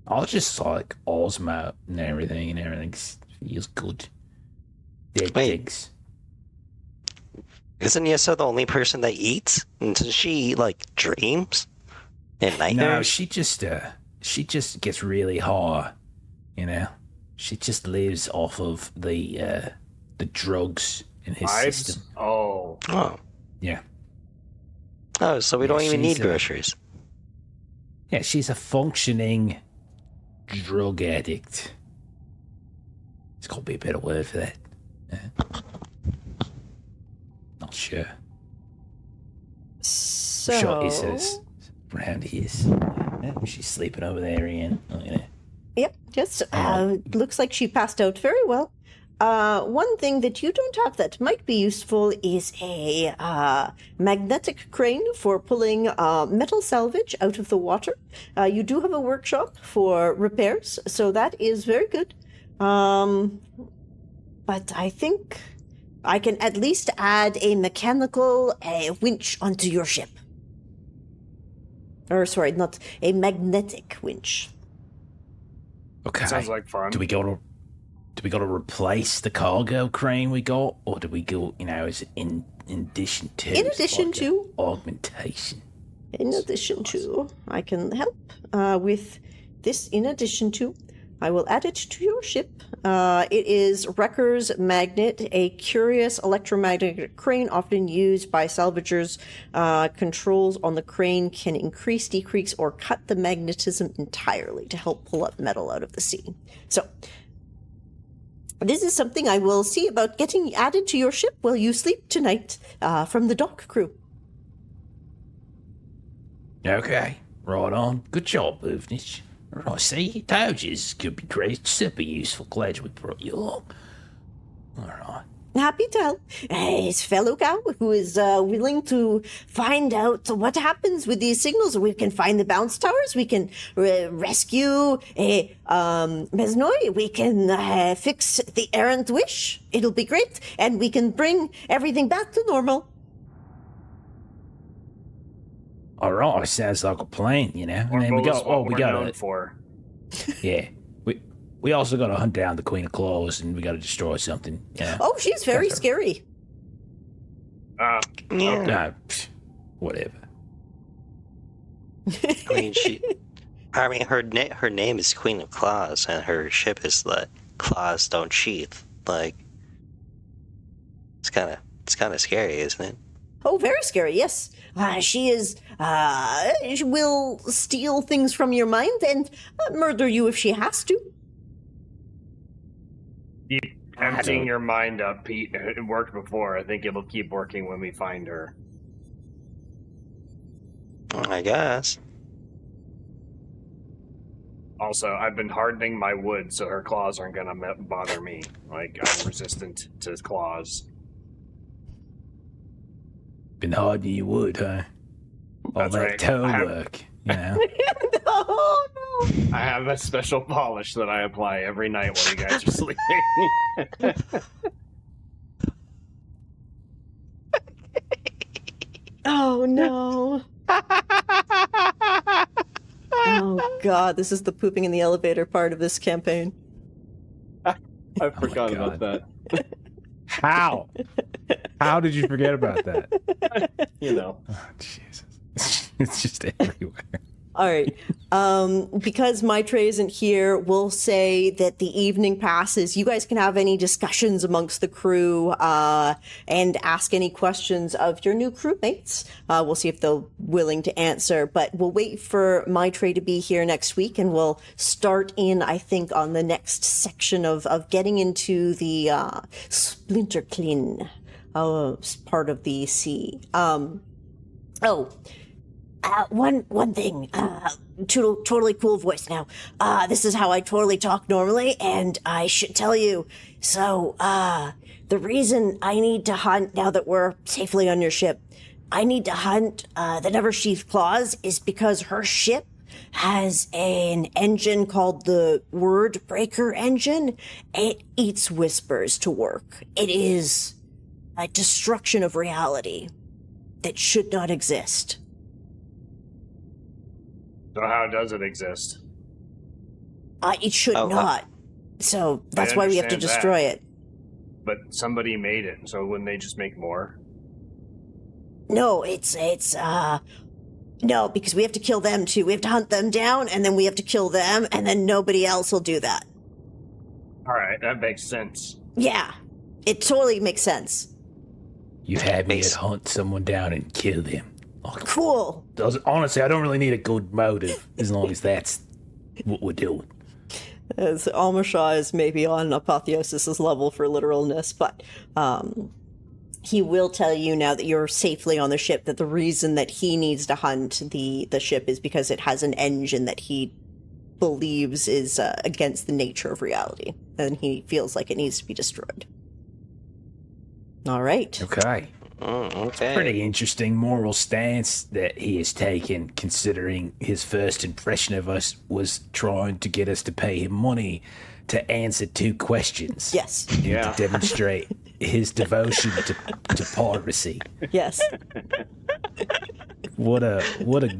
I'll just Osmo and everything feels good. Dead Wait. things. Isn't Yessa the only person that eats? And does she eat like dreams and No, nightmares? she just gets really high, She just lives off of the drugs in his Vibes? system. Oh, Oh. Yeah. Oh, so we Yeah, don't even need she's, groceries. Yeah, she's a functioning drug addict. There's got to be a better word for that. Not sure. So. Sure, he says around here. She's sleeping over there, Ian. Yep, yes. Looks like she passed out very well. One thing that you don't have that might be useful is a magnetic crane for pulling metal salvage out of the water. You do have a workshop for repairs, so that is very good. But I think I can at least add a mechanical winch onto your ship. Or, sorry, not a magnetic winch. Okay. sounds like fun. Do we gotta replace the cargo crane we got, or do we go, as in addition to? In addition like a to. augmentation. In addition to, I can help with this. In addition to, I will add it to your ship. It is Wrecker's Magnet, a curious electromagnetic crane often used by salvagers. Controls on the crane can increase, decrease, or cut the magnetism entirely to help pull up metal out of the sea. So, This is something I will see about getting added to your ship while you sleep tonight, from the dock crew. Okay, right on. Good job, Buvnich. Right, see, told you this could be great, super useful. Glad we brought you along. All right. Happy to help. His fellow cow who is willing to find out what happens with these signals. We can find the bounce towers. We can rescue Mesnoy. We can fix the errant wish. It'll be great. And we can bring everything back to normal. All right, sounds like a plan, you know. And Or then we both got, what we we're got known to, for. yeah. We also got to hunt down the Queen of Claws, and we got to destroy something. Yeah. Oh, she's very scary. Yeah. Nah, whatever. I mean, her name is Queen of Claws, and her ship is the Claws Don't Sheath. Like, it's kind of scary, isn't it? Oh, very scary, yes. She will steal things from your mind and murder you if she has to. Keep emptying your mind up, Pete. It worked before. I think it'll keep working when we find her. I guess. Also, I've been hardening my wood so her claws aren't gonna bother me. Like, I'm resistant to claws. Been hardening your wood, huh? All That's that right. toe I have- work, you know. Oh, no. I have a special polish that I apply every night while you guys are sleeping. Oh, no. Oh, God. This is the pooping in the elevator part of this campaign. I forgot about God. that. How? How did you forget about that? You know. Oh, Jesus. It's just everywhere. All right. Because Maitre isn't here, we'll say that the evening passes. You guys can have any discussions amongst the crew and ask any questions of your new crewmates. We'll see if they're willing to answer, but we'll wait for Maitre to be here next week, and we'll start in, I think, on the next section of getting into the Splinter Clean part of the sea. One thing, totally cool voice now. This is how I totally talk normally, and I should tell you. So, the reason I need to hunt now that we're safely on your ship, I need to hunt the Never Sheathed Claws is because her ship has an engine called the Word Breaker engine. It eats whispers to work. It is a destruction of reality that should not exist. So how does it exist? It should Oh, not. So that's I why we have to understand that. destroy it. But somebody made it, so wouldn't they just make more? No, no, because we have to kill them too. We have to hunt them down, and then we have to kill them, and then nobody else will do that. Alright, that makes sense. Yeah, it totally makes sense. You had me at Makes- hunt someone down and kill them. Cool. Honestly, I don't really need a good motive as long as that's what we're doing. As Almashaw is maybe on Apotheosis' level for literalness, but he will tell you now that you're safely on the ship that the reason that he needs to hunt the ship is because it has an engine that he believes is against the nature of reality, and he feels like it needs to be destroyed. All right. Okay. Okay. Pretty interesting moral stance that he has taken, considering his first impression of us was trying to get us to pay him money to answer 2 questions. Yes. Yeah. To demonstrate his devotion to piracy. Yes. What a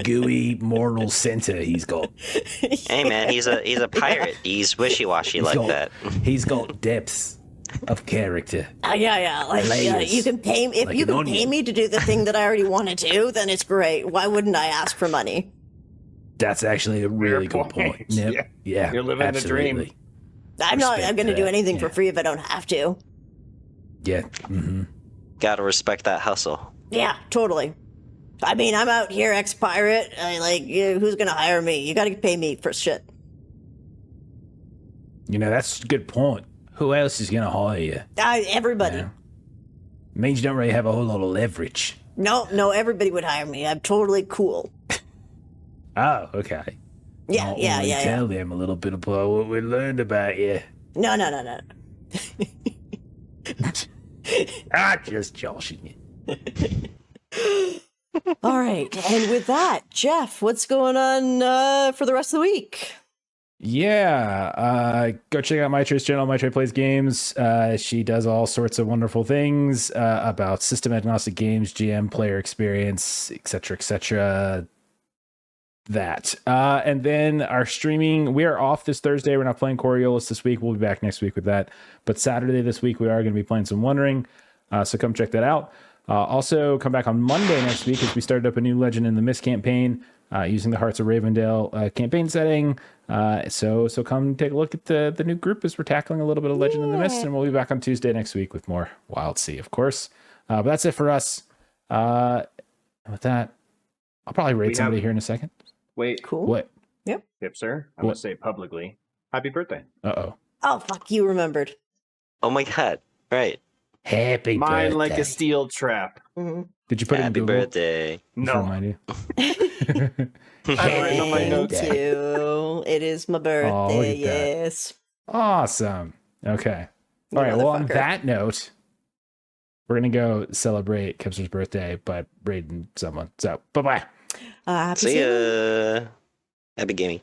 gooey moral center he's got. Hey man, he's a pirate. He's wishy-washy like that. He's got depth of character. Yeah. Like, Layers. you can pay me if Like you an can pay onion. me to do the thing that I already want to do. Then it's great. Why wouldn't I ask for money? That's actually a really Fair good point. point. Yep. Yeah. You're living the dream. absolutely. I'm Respect going to do that, anything for yeah. free if I don't have to. Yeah. Mm-hmm. Gotta respect that hustle. Yeah, totally. I mean, I'm out here ex-pirate. Who's going to hire me? You got to pay me for shit. You know, that's a good point. Who else is gonna hire you? Everybody. Yeah. Means you don't really have a whole lot of leverage. No, everybody would hire me. I'm totally cool. Oh, okay. Yeah, yeah. Tell them a little bit about what we learned about you. No. Just joshing you. All right. And with that, Jeff, what's going on for the rest of the week? Yeah, go check out Maitra's channel, Maitra Plays Games. She does all sorts of wonderful things about system agnostic games, GM player experience, etc. That. And then our streaming, we are off this Thursday. We're not playing Coriolis this week. We'll be back next week with that. But Saturday this week, we are going to be playing some Wondering. So come check that out. Also, come back on Monday next week as we started up a new Legend in the Mist campaign using the Hearts of Ravendale campaign setting. So come take a look at the new group as we're tackling a little bit of Legend in the Mist, and we'll be back on Tuesday next week with more WILDSEA, of course. But that's it for us. With that, I'll probably rate somebody here in a second. Wait. Cool. What? Yep. Sir, I'm going to say publicly, happy birthday. Uh-oh. Oh, fuck, you remembered. Oh my god! Right. Happy Mine birthday. like a steel trap. Mm-hmm. Did you put it in Happy Google? birthday. Just No. remind you. I'm writing on my notes. Thank you. It is my birthday. Oh, look at that. Yes. Awesome. Okay. You All right. Well, on motherfucker. that note, we're going to go celebrate Kipster's birthday by raiding someone. So, bye-bye. Happy See sailing. ya. Happy gaming.